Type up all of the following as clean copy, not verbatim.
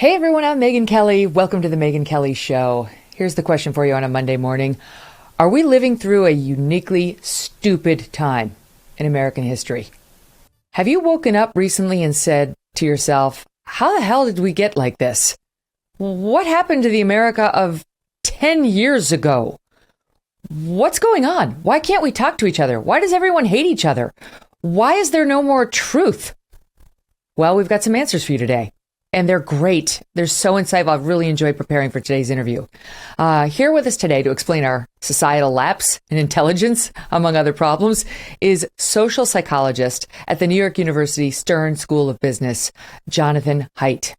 Hey everyone, I'm Megyn Kelly. Welcome to the Megyn Kelly Show. Here's the question for you on a Monday morning. Are we living through a uniquely stupid time in American history? Have you woken up recently and said to yourself, how the hell did we get like this? What happened to the America of 10 years ago? What's going on? Why can't we talk to each other? Why does everyone hate each other? Why is there no more truth? Well, we've got some answers for you today. And they're great. They're so insightful. I've really enjoyed preparing for today's interview. Here with us today to explain our societal lapse in intelligence, among other problems, is social psychologist at the New York University Stern School of Business, Jonathan Haidt.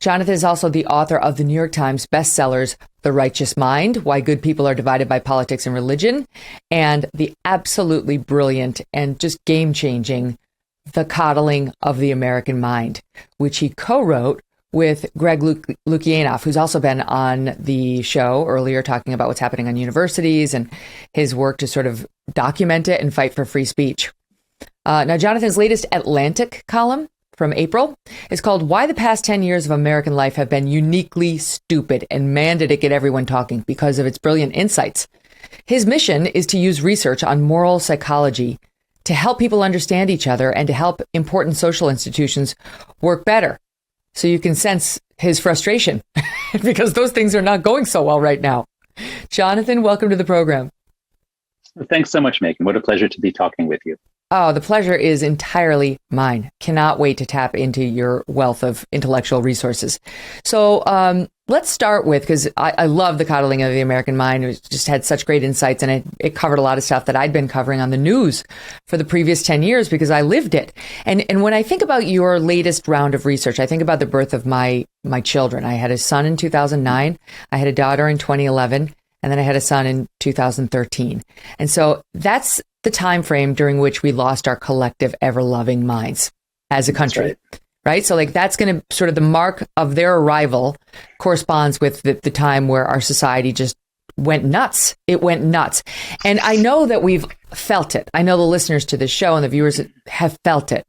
Jonathan is also the author of the New York Times bestsellers, The Righteous Mind, Why Good People Are Divided by Politics and Religion, and the absolutely brilliant and just game-changing The Coddling of the American Mind, which he co-wrote with Greg Lukianoff, who's also been on the show earlier talking about what's happening on universities and his work to sort of document it and fight for free speech. Now, Jonathan's latest Atlantic column from April is called Why the Past 10 Years of American Life Have Been Uniquely Stupid, and man, did it get everyone talking because of its brilliant insights. His mission is to use research on moral psychology to help people understand each other and to help important social institutions work better. So you can sense his frustration because those things are not going so well right now. Jonathan, welcome to the program. Thanks so much, Megyn. What a pleasure to be talking with you. Oh, the pleasure is entirely mine. Cannot wait to tap into your wealth of intellectual resources. So let's start with, because I love The Coddling of the American Mind. It just had such great insights, and it covered a lot of stuff that I'd been covering on the news for the previous 10 years because I lived it. And when I think about your latest round of research, I think about the birth of my children. I had a son in 2009. I had a daughter in 2011. And then I had a son in 2013. And so that's the time frame during which we lost our collective ever-loving minds as a country. Right? So like that's going to sort of the mark of their arrival corresponds with the time where our society just went nuts. It went nuts. And I know that we've felt it. I know the listeners to this show and the viewers have felt it,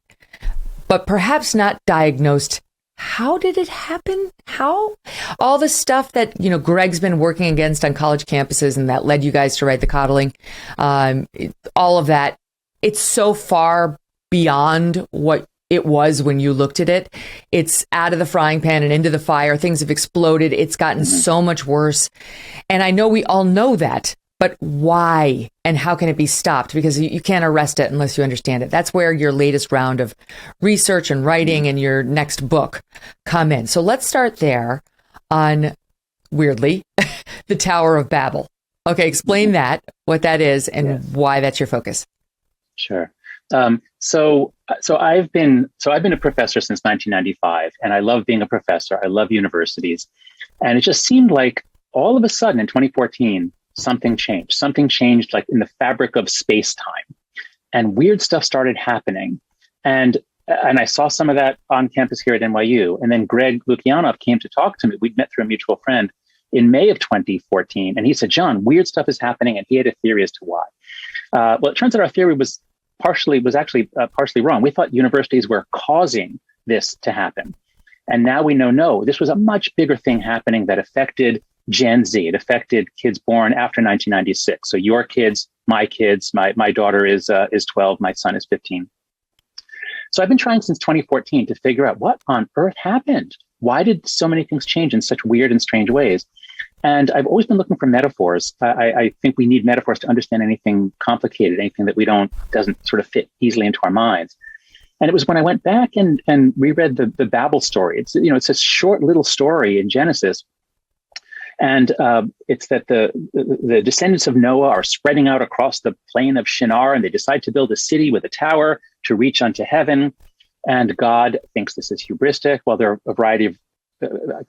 but perhaps not diagnosed. How did it happen? How? All the stuff that, Greg's been working against on college campuses and that led you guys to write The Coddling, all of that, it's so far beyond what it was when you looked at it. It's out of the frying pan and into the fire. Things have exploded. It's gotten so much worse. And I know we all know that. But why and how can it be stopped? Because you can't arrest it unless you understand it. That's where your latest round of research and writing and your next book come in. So let's start there on, weirdly, the Tower of Babel. Okay, explain that, what that is, and why that's your focus. Sure. So I've been a professor since 1995, and I love being a professor. I love universities, and it just seemed like all of a sudden in 2014. Something changed like in the fabric of space-time, and weird stuff started happening. And I saw some of that on campus here at NYU. And then Greg Lukianoff came to talk to me. We'd met through a mutual friend in May of 2014. And he said, John, weird stuff is happening. And he had a theory as to why. Well, it turns out our theory was partially wrong. We thought universities were causing this to happen. And now we know, no, this was a much bigger thing happening that affected Gen Z. It affected kids born after 1996. So your kids, my daughter is 12, my son is 15. So I've been trying since 2014 to figure out what on earth happened. Why did so many things change in such weird and strange ways? And I've always been looking for metaphors. I think we need metaphors to understand anything complicated, anything that doesn't sort of fit easily into our minds. And it was when I went back and reread the Babel story. It's a short little story in Genesis. And it's that the descendants of Noah are spreading out across the plain of Shinar, and they decide to build a city with a tower to reach unto heaven. And God thinks this is hubristic. Well, there are a variety of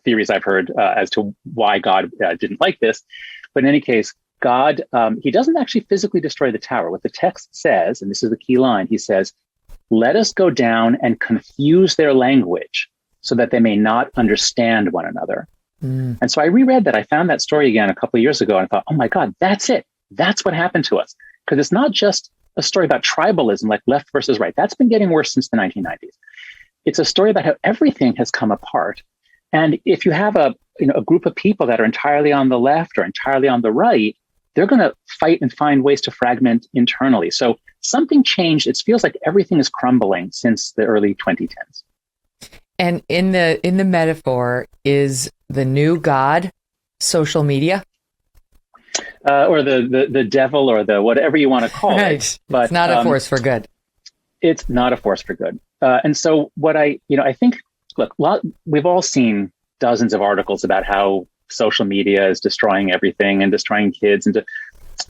theories I've heard as to why God didn't like this. But in any case, God, he doesn't actually physically destroy the tower. What the text says, and this is the key line, he says, let us go down and confuse their language so that they may not understand one another. And so I reread that. I found that story again a couple of years ago and I thought, oh my God, that's it. That's what happened to us. Because it's not just a story about tribalism, like left versus right. That's been getting worse since the 1990s. It's a story about how everything has come apart. And if you have a group of people that are entirely on the left or entirely on the right, they're going to fight and find ways to fragment internally. So something changed. It feels like everything is crumbling since the early 2010s. And in the metaphor, is the new God social media? Or the devil, or the whatever you want to call it. But it's not a force for good. It's not a force for good. And so what I think, look, we've all seen dozens of articles about how social media is destroying everything and destroying kids.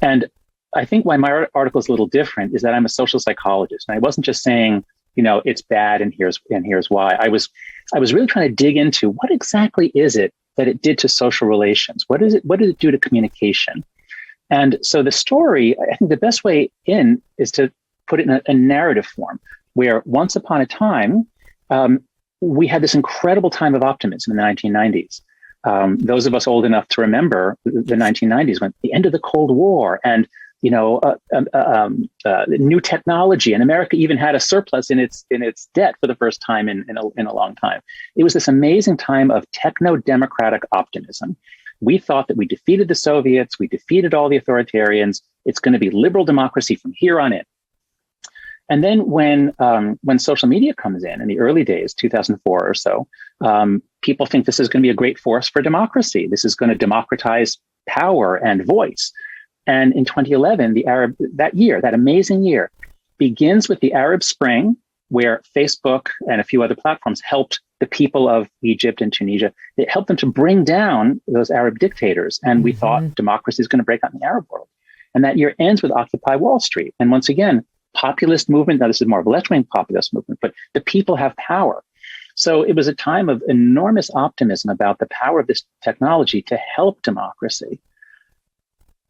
And I think why my article is a little different is that I'm a social psychologist. And I wasn't just saying, it's bad and here's why. I was really trying to dig into what exactly is it that it did to social relations? What did it do to communication? And so the story, I think the best way in is to put it in a narrative form, where once upon a time, we had this incredible time of optimism in the 1990s. Those of us old enough to remember the 1990s, when the end of the Cold War and new technology, and America even had a surplus in its debt for the first time in a long time. It was this amazing time of techno-democratic optimism. We thought that we defeated the Soviets, we defeated all the authoritarians. It's going to be liberal democracy from here on in. And then when social media comes in the early days, 2004 or so, people think this is going to be a great force for democracy. This is going to democratize power and voice. And in 2011, that amazing year, begins with the Arab Spring, where Facebook and a few other platforms helped the people of Egypt and Tunisia. It helped them to bring down those Arab dictators. And we thought democracy is going to break out in the Arab world. And that year ends with Occupy Wall Street. And once again, populist movement. Now, this is more of a left-wing populist movement, but the people have power. So it was a time of enormous optimism about the power of this technology to help democracy.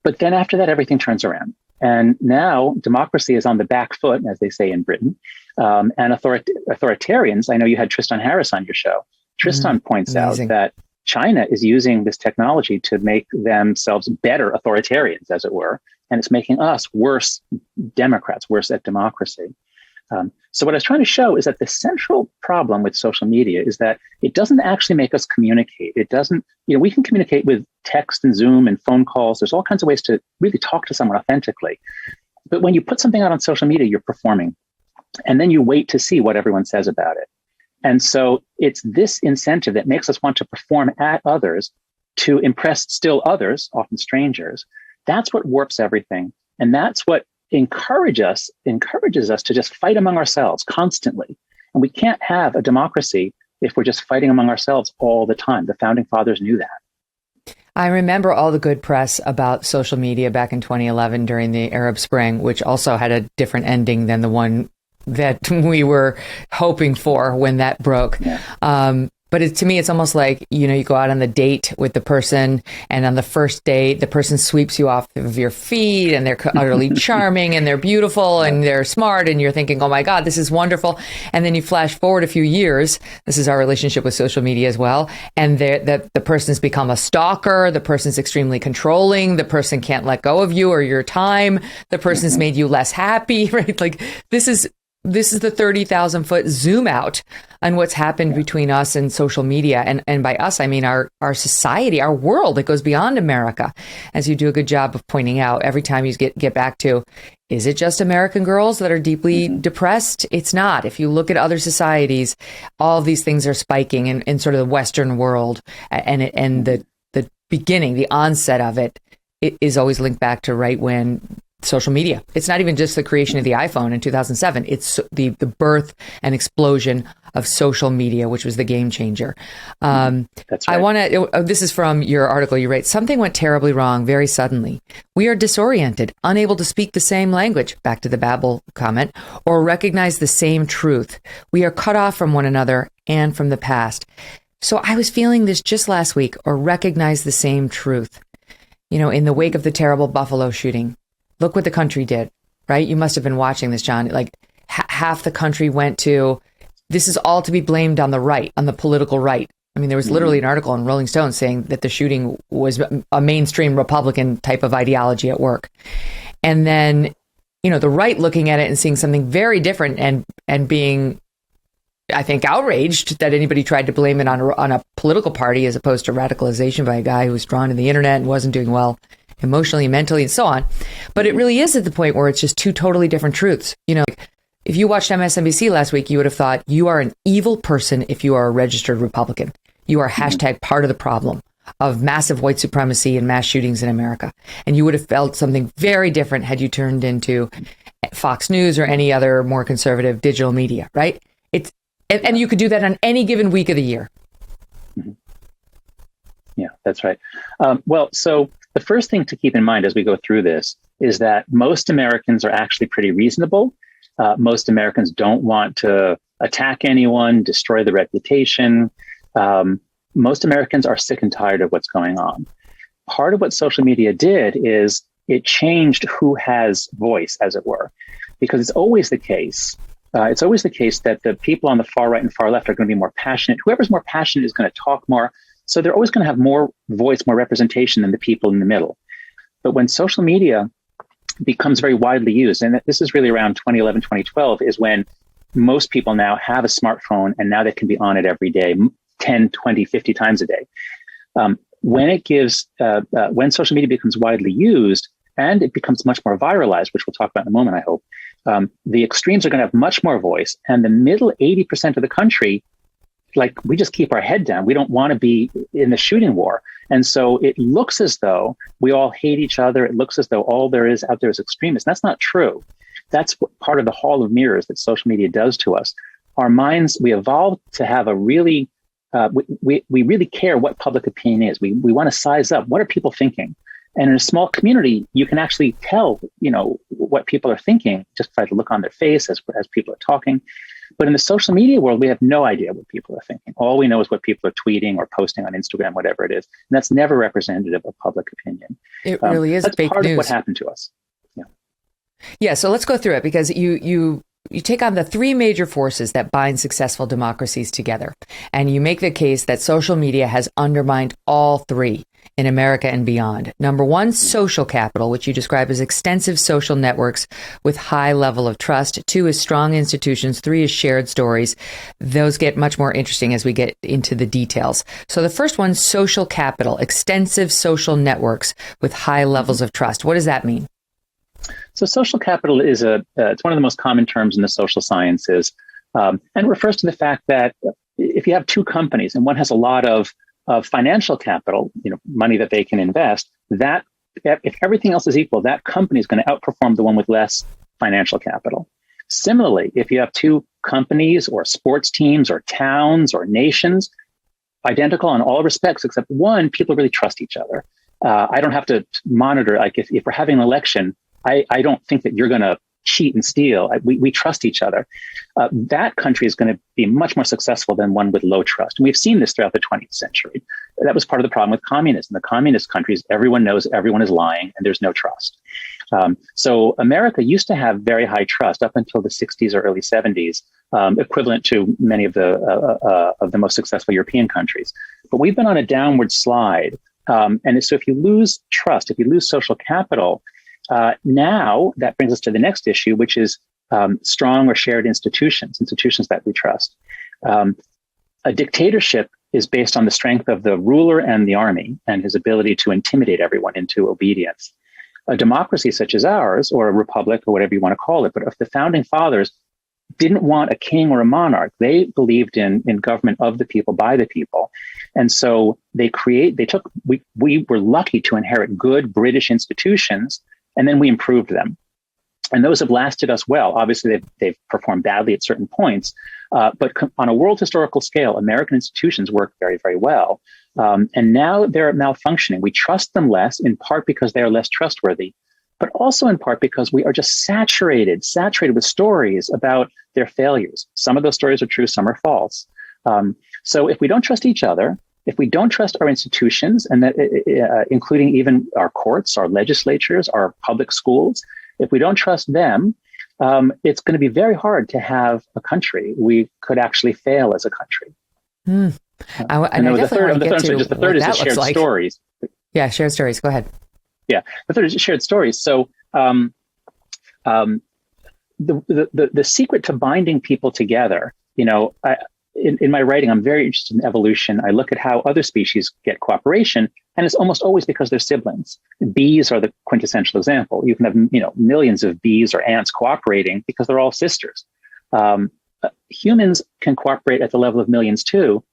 But then after that, everything turns around. And now democracy is on the back foot, as they say in Britain. And authoritarians, I know you had Tristan Harris on your show. Tristan points out that China is using this technology to make themselves better authoritarians, as it were. And it's making us worse Democrats, worse at democracy. So what I was trying to show is that the central problem with social media is that it doesn't actually make us communicate. It doesn't, we can communicate with text and Zoom and phone calls. There's all kinds of ways to really talk to someone authentically. But when you put something out on social media, you're performing. And then you wait to see what everyone says about it. And so it's this incentive that makes us want to perform at others to impress still others, often strangers. That's what warps everything. And that's what encourages us to just fight among ourselves constantly. And we can't have a democracy if we're just fighting among ourselves all the time. The founding fathers knew that. I remember all the good press about social media back in 2011 during the Arab Spring, which also had a different ending than the one that we were hoping for when that broke. Yeah. But to me, it's almost like, you go out on the date with the person, and on the first date, the person sweeps you off of your feet, and they're utterly charming, and they're beautiful, and they're smart, and you're thinking, oh my God, this is wonderful. And then you flash forward a few years. This is our relationship with social media as well. And the person's become a stalker. The person's extremely controlling. The person can't let go of you or your time. The person's made you less happy, right? Like this is the 30,000 foot zoom out on what's happened between us and social media. And by us, I mean our society, our world. It goes beyond America, as you do a good job of pointing out every time you get back to, is it just American girls that are deeply depressed? It's not. If you look at other societies, all of these things are spiking in sort of the Western world. And the beginning, the onset of it is always linked back to right when social media. It's not even just the creation of the iPhone in 2007. It's the birth and explosion of social media, which was the game changer. That's right. I want to, this is from your article. You write, something went terribly wrong very suddenly. We are disoriented, unable to speak the same language, back to the Babel comment, or recognize the same truth. We are cut off from one another and from the past. So I was feeling this just last week, or recognize the same truth. In the wake of the terrible Buffalo shooting, look what the country did, right? You must have been watching this, John. Like half the country went to, this is all to be blamed on the right, on the political right. I mean, there was literally an article in Rolling Stone saying that the shooting was a mainstream Republican type of ideology at work. And then, the right looking at it and seeing something very different and being I think, outraged that anybody tried to blame it on a political party as opposed to radicalization by a guy who was drawn to the internet and wasn't doing well emotionally, mentally, and so on. But it really is at the point where it's just two totally different truths. You know, if you watched MSNBC last week, you would have thought you are an evil person if you are a registered Republican. You are hashtag part of the problem of massive white supremacy and mass shootings in America. And you would have felt something very different had you turned into Fox News or any other more conservative digital media, right? And you could do that on any given week of the year. Mm-hmm. Yeah, that's right. Well, so the first thing to keep in mind as we go through this is that most Americans are actually pretty reasonable. Most Americans don't want to attack anyone, destroy the reputation. Most Americans are sick and tired of what's going on. Part of what social media did is it changed who has voice, as it were, because it's always the case. It's always the case that the people on the far right and far left are going to be more passionate. Whoever's more passionate is going to talk more. So they're always going to have more voice, more representation than the people in the middle. But when social media becomes very widely used, and this is really around 2011, 2012, is when most people now have a smartphone and now they can be on it every day, 10, 20, 50 times a day. When social media becomes widely used and it becomes much more viralized, which we'll talk about in a moment, I hope, the extremes are going to have much more voice, and the middle 80% of the country, like, we just keep our head down. We don't want to be in the shooting war. And so it looks as though we all hate each other. It looks as though all there is out there is extremists. That's not true. That's part of the hall of mirrors that social media does to us. Our minds, we evolved to have a really, we really care what public opinion is. We want to size up. What are people thinking? And in a small community, you can actually tell, what people are thinking just by the look on their face as people are talking. But in the social media world, we have no idea what people are thinking. All we know is what people are tweeting or posting on Instagram, whatever it is. And that's never representative of public opinion. It really is that's fake part news. Of what happened to us. Yeah, so let's go through it, because you take on the three major forces that bind successful democracies together. And you make the case that social media has undermined all three in America and beyond. Number one, social capital, which you describe as extensive social networks with high level of trust. Two is strong institutions. Three is shared stories. Those get much more interesting as we get into the details. So the first one, social capital, extensive social networks with high levels of trust. What does that mean? So social capital is it's one of the most common terms in the social sciences, and refers to the fact that if you have two companies and one has a lot of financial capital, money that they can invest, that if everything else is equal, that company is going to outperform the one with less financial capital. Similarly, if you have two companies or sports teams or towns or nations, identical in all respects except one, people really trust each other. I don't have to monitor, like if we're having an election, I don't think that you're going to cheat and steal. We trust each other. That country is going to be much more successful than one with low trust. And we've seen this throughout the 20th century. That was part of the problem with communism. The communist countries, everyone knows everyone is lying and there's no trust. So America used to have very high trust up until the 60s or early 70s, equivalent to many of the most successful European countries. But we've been on a downward slide. And so if you lose trust, if you lose social capital, now that brings us to the next issue, which is strong or shared institutions that we trust. A dictatorship is based on the strength of the ruler and the army and his ability to intimidate everyone into obedience. A democracy such as ours, or a republic, or whatever you want to call it, but if the founding fathers didn't want a king or a monarch, they believed in government of the people, by the people. And so we were lucky to inherit good British institutions, and then we improved them. And those have lasted us well. Obviously, they've performed badly at certain points. But on a world historical scale, American institutions work very, very well. And now they're malfunctioning. We trust them less, in part because they are less trustworthy, but also in part because we are just saturated with stories about their failures. Some of those stories are true, some are false. So if we don't trust each other, if we don't trust our institutions, and that including even our courts, our legislatures, our public schools, if we don't trust them, it's going to be very hard to have a country. We could actually fail as a country. And the third is shared stories. Yeah, shared stories. Go ahead. Yeah, the third is shared stories. So the secret to binding people together In my writing, I'm very interested in evolution. I look at how other species get cooperation, and it's almost always because they're siblings. Bees are the quintessential example. You can have, millions of bees or ants cooperating because they're all sisters. Humans can cooperate at the level of millions too,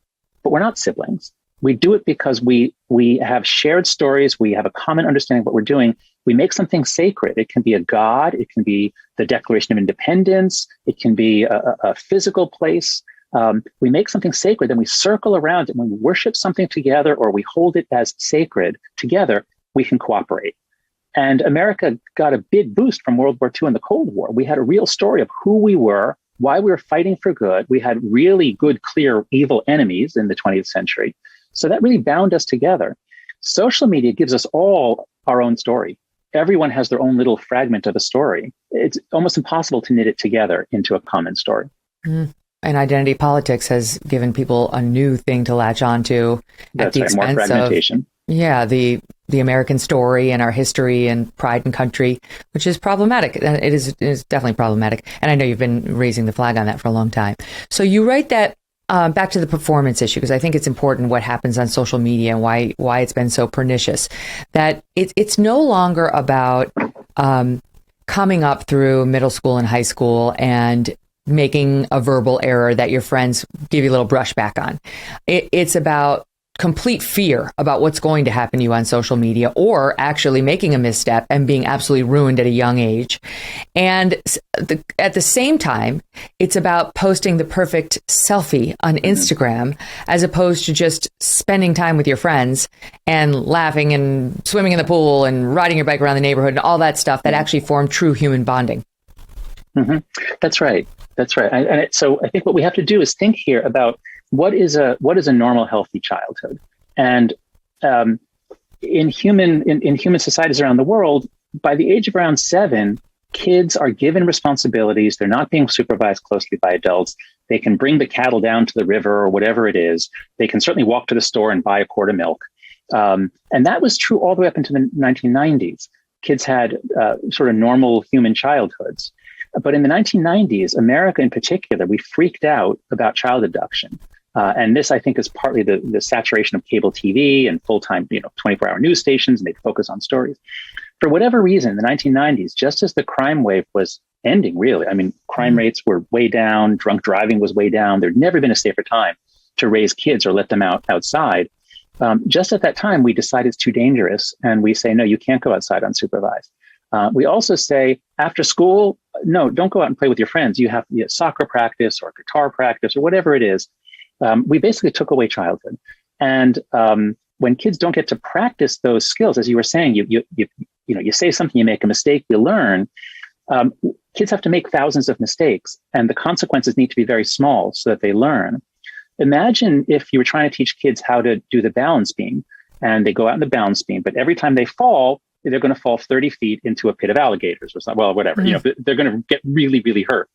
but we're not siblings. We do it because we have shared stories. We have a common understanding of what we're doing. We make something sacred. It can be a god. It can be the Declaration of Independence. It can be a physical place. We make something sacred, then we circle around it. When we worship something together or we hold it as sacred together, we can cooperate. And America got a big boost from World War II and the Cold War. We had a real story of who we were, why we were fighting for good. We had really good, clear, evil enemies in the 20th century. So that really bound us together. Social media gives us all our own story. Everyone has their own little fragment of a story. It's almost impossible to knit it together into a common story. Mm. And identity politics has given people a new thing to latch onto at the expense more fragmentation. The American story and our history and pride and country, which is problematic. It is definitely problematic. And I know you've been raising the flag on that for a long time. So you write that back to the performance issue, because I think it's important what happens on social media and why it's been so pernicious, that it's no longer about coming up through middle school and high school and making a verbal error that your friends give you a little brushback on. It's about complete fear about what's going to happen to you on social media, or actually making a misstep and being absolutely ruined at a young age. And at the same time, it's about posting the perfect selfie on Instagram, as opposed to just spending time with your friends and laughing and swimming in the pool and riding your bike around the neighborhood and all that stuff that actually form true human bonding. Mm-hmm. That's right. So I think what we have to do is think here about what is a normal, healthy childhood. And in human societies around the world, by the age of around 7, kids are given responsibilities. They're not being supervised closely by adults. They can bring the cattle down to the river or whatever it is. They can certainly walk to the store and buy a quart of milk. And that was true all the way up into the 1990s. Kids had sort of normal human childhoods. But in the 1990s, America in particular, we freaked out about child abduction. And this, I think, is partly the saturation of cable TV and full-time, 24-hour news stations, and they focus on stories. For whatever reason, in the 1990s, just as the crime wave was ending, really, I mean, crime rates were way down, drunk driving was way down. There'd never been a safer time to raise kids or let them outside. Just at that time, we decided it's too dangerous, and we say, no, you can't go outside unsupervised. We also say, after school, no, don't go out and play with your friends. You have soccer practice or guitar practice or whatever it is. We basically took away childhood. And when kids don't get to practice those skills, as you were saying, you say something, you make a mistake, you learn. Kids have to make thousands of mistakes, and the consequences need to be very small so that they learn. Imagine if you were trying to teach kids how to do the balance beam, and they go out in the balance beam, but every time they fall, they're going to fall 30 feet into a pit of alligators or something. Well, whatever. Mm-hmm. They're going to get really, really hurt.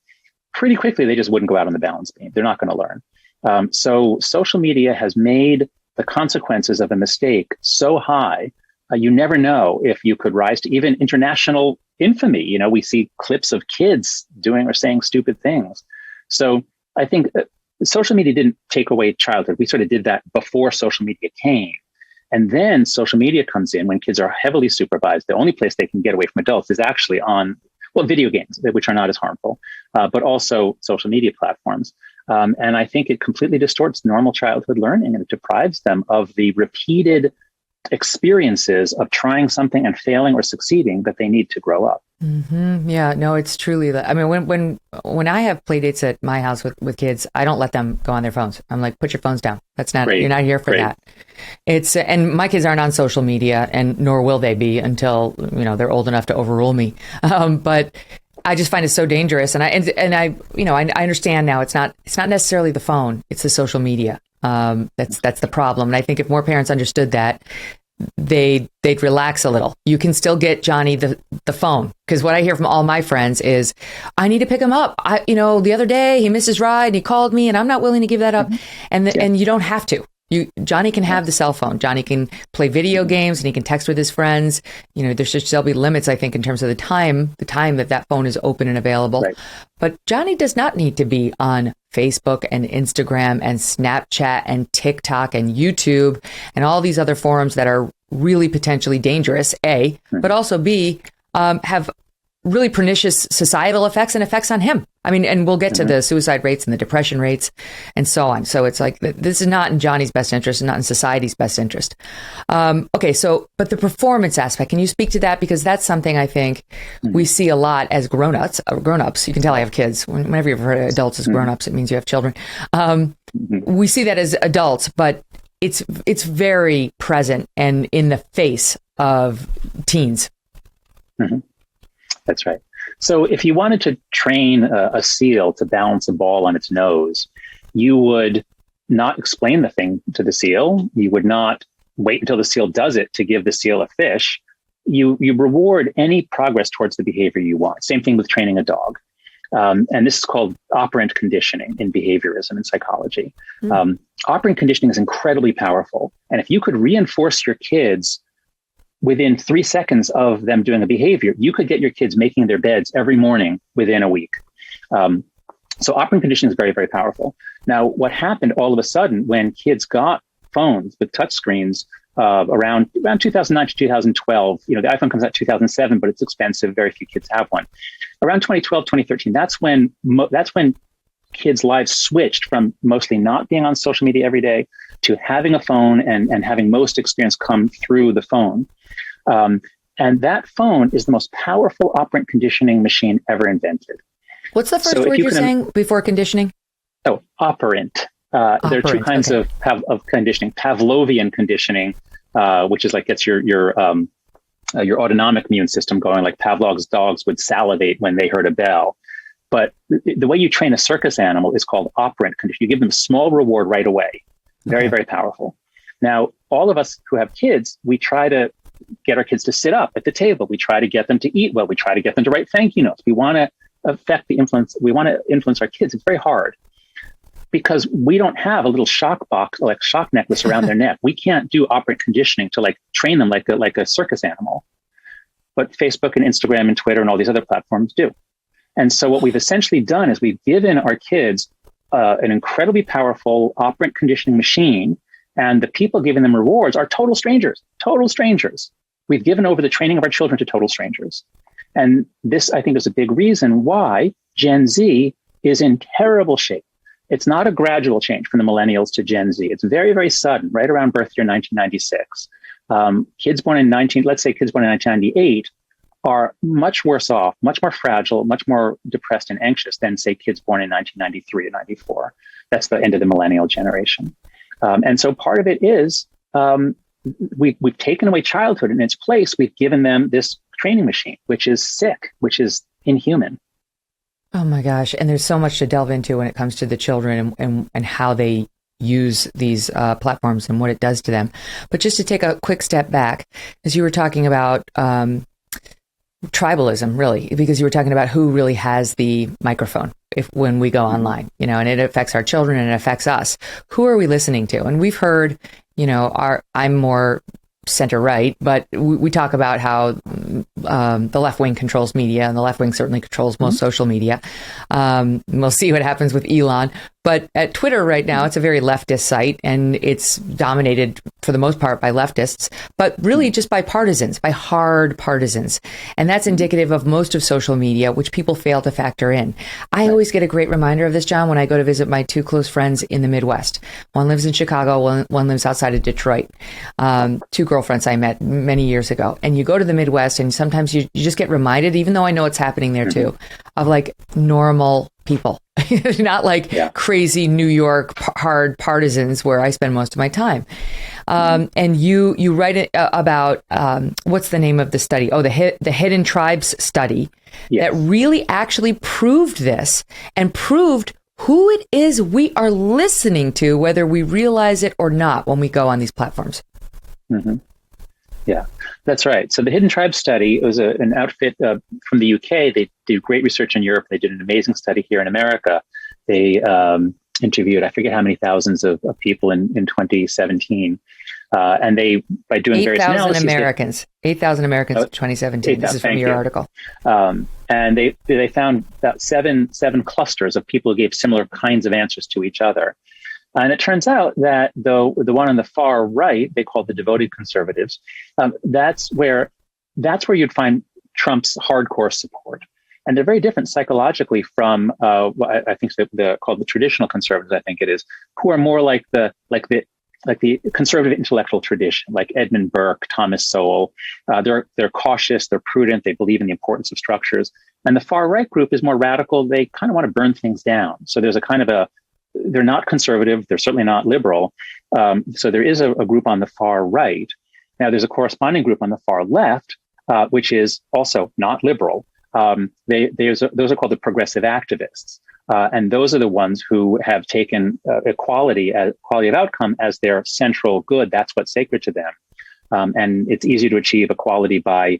Pretty quickly, they just wouldn't go out on the balance beam. They're not going to learn. So social media has made the consequences of a mistake so high, you never know if you could rise to even international infamy. We see clips of kids doing or saying stupid things. So I think social media didn't take away childhood. We sort of did that before social media came. And then social media comes in when kids are heavily supervised. The only place they can get away from adults is actually on, video games, which are not as harmful, but also social media platforms. And I think it completely distorts normal childhood learning, and it deprives them of the repeated experiences of trying something and failing or succeeding that they need to grow up. Mm-hmm. Yeah, no, it's truly that. I mean, when I have play dates at my house with kids, I don't let them go on their phones. I'm like, put your phones down. That's not, you're not here for that. It's, and my kids aren't on social media, and nor will they be until, they're old enough to overrule me. But I just find it so dangerous. And I understand now it's not necessarily the phone, it's the social media. That's the problem. And I think if more parents understood that, they'd relax a little. You can still get Johnny the phone, because what I hear from all my friends is, I need to pick him up. The other day he missed his ride and he called me, and I'm not willing to give that up. Mm-hmm. And you don't have to. Johnny can have the cell phone. Johnny can play video games and he can text with his friends. There'll be limits, I think, in terms of the time that phone is open and available. Right. But Johnny does not need to be on Facebook and Instagram and Snapchat and TikTok and YouTube and all these other forums that are really potentially dangerous, A, but also B, have really pernicious societal effects and effects on him. I mean, and we'll get to the suicide rates and the depression rates and so on. So it's like, this is not in Johnny's best interest and not in society's best interest. But the performance aspect, can you speak to that? Because that's something I think we see a lot as grown-ups. You can tell I have kids. Whenever you've heard adults as grown-ups, it means you have children. We see that as adults, but it's very present and in the face of teens. Mm-hmm. That's right. So if you wanted to train a seal to balance a ball on its nose, you would not explain the thing to the seal. You would not wait until the seal does it to give the seal a fish. You reward any progress towards the behavior you want. Same thing with training a dog. And this is called operant conditioning in behaviorism and psychology. Operant conditioning is incredibly powerful. And if you could reinforce your kids within 3 seconds of them doing a behavior, you could get your kids making their beds every morning within a week. So operant conditioning is very, very powerful. Now, what happened all of a sudden when kids got phones with touchscreens around 2009 to 2012, the iPhone comes out in 2007, but it's expensive. Very few kids have one. Around 2012, 2013, that's when kids' lives switched from mostly not being on social media every day to having a phone and having most experience come through the phone. And that phone is the most powerful operant conditioning machine ever invented. What's the first word you're saying before conditioning? Oh, operant. There are two kinds of conditioning. Pavlovian conditioning, which is like gets your autonomic immune system going, like Pavlov's dogs would salivate when they heard a bell. But the way you train a circus animal is called operant conditioning. You give them a small reward right away. Very, very powerful. Now, all of us who have kids, we try to get our kids to sit up at the table. We try to get them to eat well. We try to get them to write thank you notes. We want to we want to influence our kids. It's very hard because we don't have a little shock box, like shock necklace around their neck. We can't do operant conditioning to like train them like a circus animal. But Facebook and Instagram and Twitter and all these other platforms do. And so what we've essentially done is we've given our kids an incredibly powerful operant conditioning machine, and the people giving them rewards are total strangers. We've given over the training of our children to total strangers. And this, I think, is a big reason why Gen Z is in terrible shape. It's not a gradual change from the millennials to Gen Z. It's very, very sudden, right around birth year 1996. Kids born in 1998 are much worse off, much more fragile, much more depressed and anxious than, say, kids born in 1993 or 94. That's the end of the millennial generation. And so part of it is we've taken away childhood. In its place, we've given them this training machine, which is sick, which is inhuman. Oh, my gosh. And there's so much to delve into when it comes to the children and how they use these platforms and what it does to them. But just to take a quick step back, as you were talking about tribalism, really, because you were talking about who really has the microphone when we go online, and it affects our children and it affects us. Who are we listening to? And we've heard, I'm more center right, but we talk about how the left wing controls media, and the left wing certainly controls most social media. We'll see what happens with Elon. But at Twitter right now, it's a very leftist site, and it's dominated for the most part by leftists, but really just by partisans, by hard partisans. And that's indicative of most of social media, which people fail to factor in. I always get a great reminder of this, John, when I go to visit my two close friends in the Midwest. One lives in Chicago, one lives outside of Detroit. Two girlfriends I met many years ago. And you go to the Midwest, and sometimes you just get reminded, even though I know it's happening there too, of like normal people. Not like crazy New York hard partisans where I spend most of my time. And you write about what's the name of the study? Oh, the Hidden Tribes study that really actually proved this and proved who it is we are listening to, whether we realize it or not, when we go on these platforms. Mm-hmm. Yeah, that's right. So the Hidden Tribes study was an outfit from the UK. They did great research in Europe. They did an amazing study here in America. They interviewed, I forget how many thousands of people in 2017. And they, by doing various analyses, 8,000 Americans in 2017. This is from your article. And they found about seven clusters of people who gave similar kinds of answers to each other. And it turns out that the one on the far right, they call the devoted conservatives, that's where you'd find Trump's hardcore support. And they're very different psychologically from what I think they're called the traditional conservatives, I think it is, who are more like the conservative intellectual tradition, like Edmund Burke, Thomas Sowell. They're cautious, they're prudent, they believe in the importance of structures. And the far right group is more radical. They kind of want to burn things down. So there's a kind of they're not conservative, they're certainly not liberal. So there is a group on the far right. Now there's a corresponding group on the far left, which is also not liberal. Those are called the progressive activists. And those are the ones who have taken quality of outcome as their central good. That's what's sacred to them. And it's easier to achieve equality by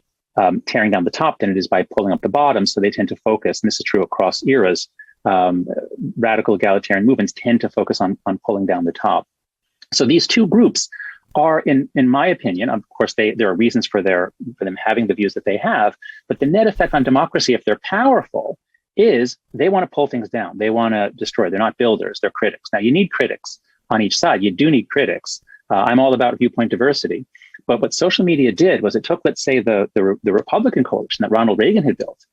tearing down the top than it is by pulling up the bottom. So they tend to focus, and this is true across eras, radical egalitarian movements tend to focus on pulling down the top. So these two groups are, in my opinion, of course, there are reasons for them having the views that they have, but the net effect on democracy, if they're powerful, is they want to pull things down. They want to destroy. They're not builders. They're critics. Now, you need critics on each side. You do need critics. I'm all about viewpoint diversity. But what social media did was it took, let's say, the Republican coalition that Ronald Reagan had built,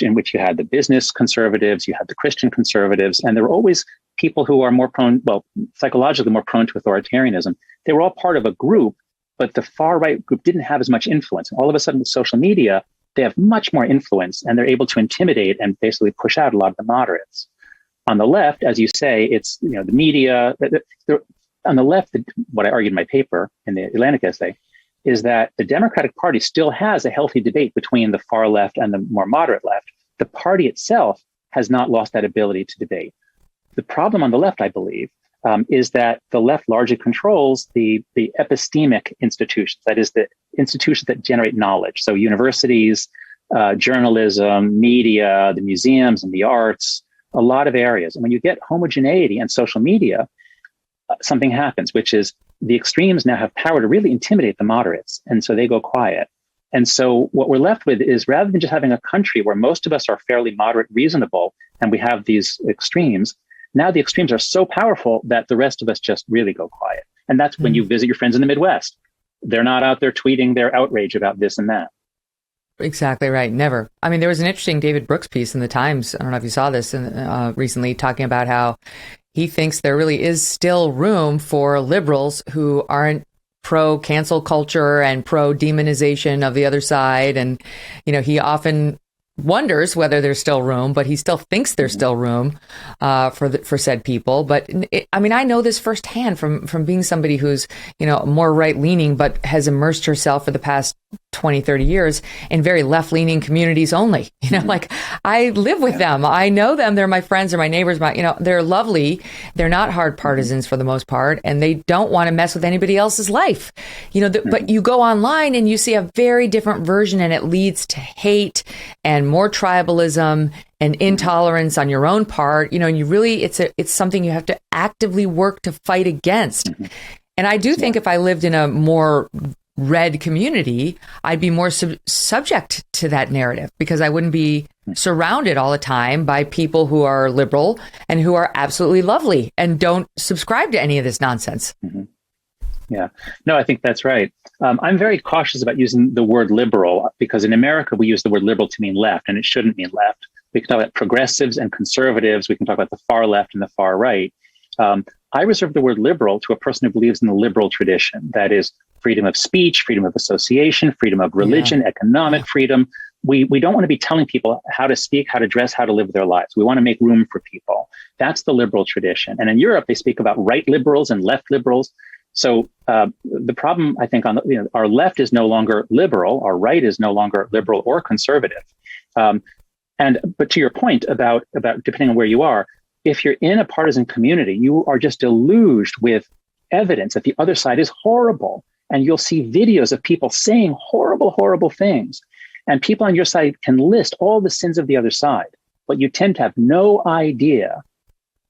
in which you had the business conservatives, you had the Christian conservatives, and there were always people who are psychologically more prone to authoritarianism. They were all part of a group, but the far right group didn't have as much influence. And all of a sudden with social media, they have much more influence and they're able to intimidate and basically push out a lot of the moderates. On the left, as you say, it's the media. On the left, what I argued in my paper in the Atlantic essay is that the Democratic Party still has a healthy debate between the far left and the more moderate left. The party itself has not lost that ability to debate. The problem on the left, I believe, is that the left largely controls the epistemic institutions, that is, the institutions that generate knowledge. So universities, journalism, media, the museums and the arts, a lot of areas. And when you get homogeneity and social media, something happens, which is the extremes now have power to really intimidate the moderates. And so they go quiet. And so what we're left with is, rather than just having a country where most of us are fairly moderate, reasonable, and we have these extremes, now the extremes are so powerful that the rest of us just really go quiet. And that's when you visit your friends in the Midwest. They're not out there tweeting their outrage about this and that. Exactly right. Never. I mean, there was an interesting David Brooks piece in the Times. I don't know if you saw this recently, talking about how he thinks there really is still room for liberals who aren't pro cancel culture and pro demonization of the other side. And, he often wonders whether there's still room, but he still thinks there's still room for said people. But I know this firsthand from being somebody who's, more right leaning, but has immersed herself for the past 20, 30 years in very left leaning communities only. Like I live with them. I know them. They're my friends or my neighbors. They're lovely. They're not hard partisans for the most part, and they don't want to mess with anybody else's life. But you go online and you see a very different version, and it leads to hate and more tribalism and intolerance on your own part. And you really, it's something you have to actively work to fight against. And I do think if I lived in a more red community, I'd be more subject to that narrative, because I wouldn't be surrounded all the time by people who are liberal and who are absolutely lovely and don't subscribe to any of this nonsense. Yeah, no, I think that's right. I'm very cautious about using the word liberal, because in America, we use the word liberal to mean left, and it shouldn't mean left. We can talk about progressives and conservatives. We can talk about the far left and the far right. I reserve the word liberal to a person who believes in the liberal tradition. That is freedom of speech, freedom of association, freedom of religion, economic freedom. We don't want to be telling people how to speak, how to dress, how to live their lives. We want to make room for people. That's the liberal tradition. And in Europe, they speak about right liberals and left liberals. So the problem, I think, our left is no longer liberal. Our right is no longer liberal or conservative. But to your point about depending on where you are, if you're in a partisan community, you are just deluged with evidence that the other side is horrible. And you'll see videos of people saying horrible, horrible things. And people on your side can list all the sins of the other side. But you tend to have no idea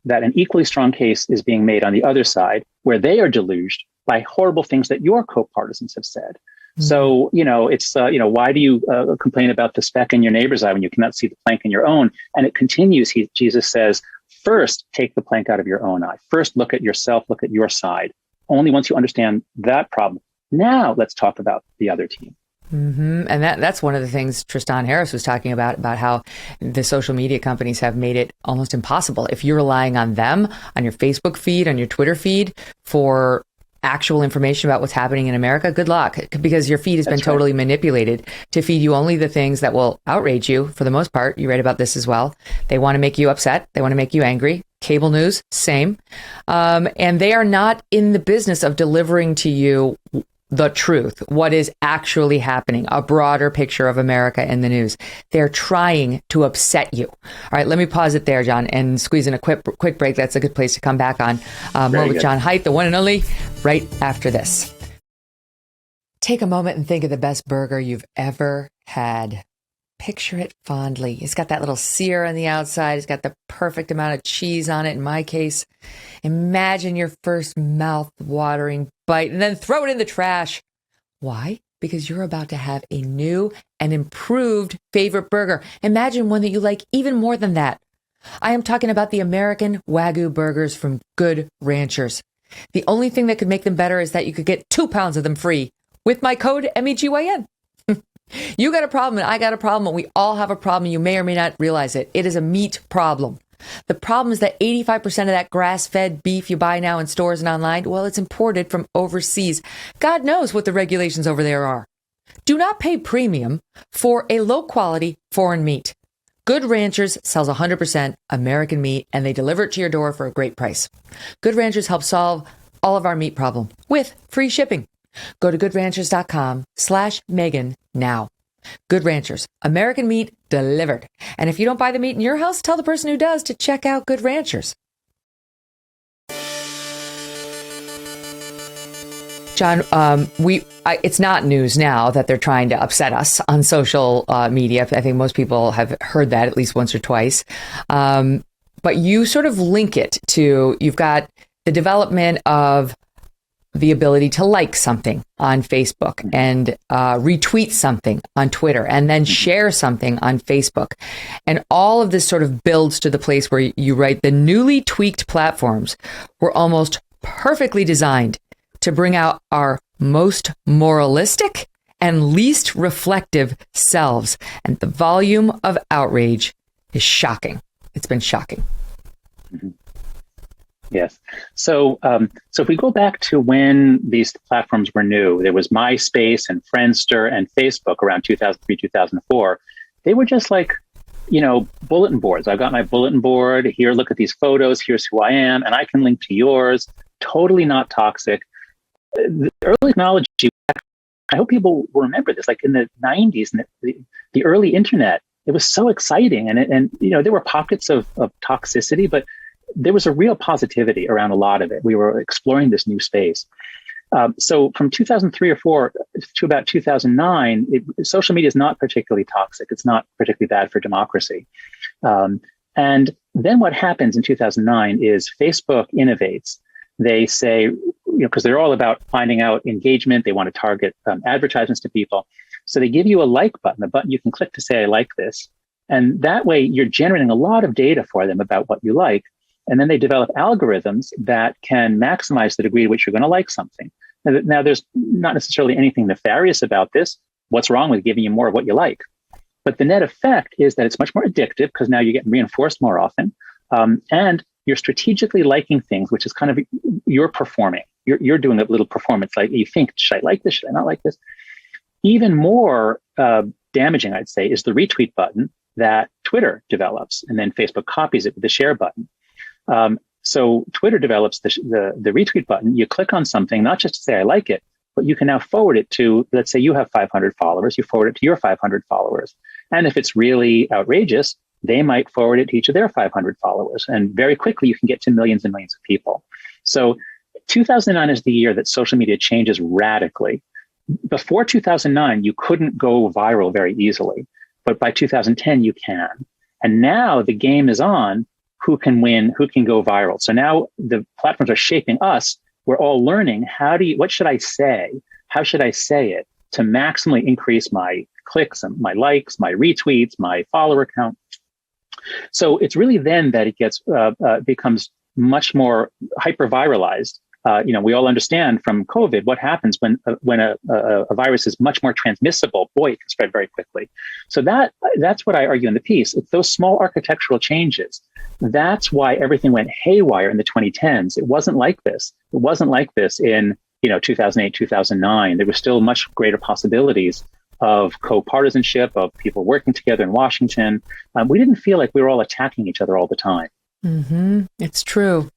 that an equally strong case is being made on the other side, where they are deluged by horrible things that your co-partisans have said. So, it's, why do you complain about the speck in your neighbor's eye when you cannot see the plank in your own? And it continues. Jesus says, first, take the plank out of your own eye. First, look at yourself, look at your side. Only once you understand that problem, now let's talk about the other team. Mm-hmm. And that's one of the things Tristan Harris was talking about how the social media companies have made it almost impossible. If you're relying on them, on your Facebook feed, on your Twitter feed for actual information about what's happening in America, good luck, because your feed has been totally manipulated to feed you only the things that will outrage you for the most part. You read about this as well. They want to make you upset. They want to make you angry. Cable news, same. And they are not in the business of delivering to you the truth, what is actually happening, a broader picture of America in the news. They're trying to upset you. All right, let me pause it there, John, and squeeze in a quick break. That's a good place to come back on. More with John Haidt, the one and only, right after this. Take a moment and think of the best burger you've ever had. Picture it fondly. It's got that little sear on the outside. It's got the perfect amount of cheese on it, in my case. Imagine your first mouth-watering bite and then throw it in the trash. Why? Because you're about to have a new and improved favorite burger. Imagine one that you like even more than that. I am talking about the American Wagyu burgers from Good Ranchers. The only thing that could make them better is that you could get 2 pounds of them free with my code MEGYN. You got a problem and I got a problem and we all have a problem. You may or may not realize it. It is a meat problem. The problem is that 85% of that grass-fed beef you buy now in stores and online, well, it's imported from overseas. God knows what the regulations over there are. Do not pay premium for a low-quality foreign meat. Good Ranchers sells 100% American meat and they deliver it to your door for a great price. Good Ranchers help solve all of our meat problem with free shipping. Go to goodranchers.com/Megyn now. Good Ranchers, American meat delivered. And if you don't buy the meat in your house, tell the person who does to check out Good Ranchers. John, it's not news now that they're trying to upset us on social media. I think most people have heard that at least once or twice. But you sort of link it to, you've got the development of the ability to like something on Facebook and retweet something on Twitter and then share something on Facebook. And all of this sort of builds to the place where you write the newly tweaked platforms were almost perfectly designed to bring out our most moralistic and least reflective selves. And the volume of outrage is shocking. It's been shocking. Mm-hmm. Yes. So if we go back to when these platforms were new, there was MySpace and Friendster and Facebook around 2003, 2004. They were just like, bulletin boards. I've got my bulletin board here. Look at these photos. Here's who I am. And I can link to yours. Totally not toxic. The early technology, I hope people will remember this, like in the 90s and the early internet, it was so exciting. And there were pockets of toxicity, but there was a real positivity around a lot of it. We were exploring this new space. So from 2003 or 4 to about 2009, social media is not particularly toxic. It's not particularly bad for democracy. And then what happens in 2009 is Facebook innovates. They say, because they're all about finding out engagement, they want to target advertisements to people. So they give you a like button, a button you can click to say, I like this. And that way you're generating a lot of data for them about what you like. And then they develop algorithms that can maximize the degree to which you're going to like something. Now, there's not necessarily anything nefarious about this. What's wrong with giving you more of what you like? But the net effect is that it's much more addictive because now you're getting reinforced more often. And you're strategically liking things, which is kind of, you're performing. You're doing a little performance. Like you think, should I like this? Should I not like this? Even more damaging, I'd say, is the retweet button that Twitter develops. And then Facebook copies it with the share button. So Twitter develops the retweet button. You click on something, not just to say, I like it, but you can now forward it to, let's say you have 500 followers, you forward it to your 500 followers. And if it's really outrageous, they might forward it to each of their 500 followers. And very quickly, you can get to millions and millions of people. So 2009 is the year that social media changes radically. Before 2009, you couldn't go viral very easily. But by 2010, you can. And now the game is on. who can win, who can go viral. So now the platforms are shaping us. We're all learning what should I say? How should I say it to maximally increase my clicks and my likes, my retweets, my follower count? So it's really then that it becomes much more hyper viralized. We all understand from COVID what happens when a virus is much more transmissible. Boy, it can spread very quickly. So that's what I argue in the piece. It's those small architectural changes. That's why everything went haywire in the 2010s. It wasn't like this. It wasn't like this in 2008, 2009. There were still much greater possibilities of co-partisanship, of people working together in Washington. We didn't feel like we were all attacking each other all the time. Mm-hmm. It's true.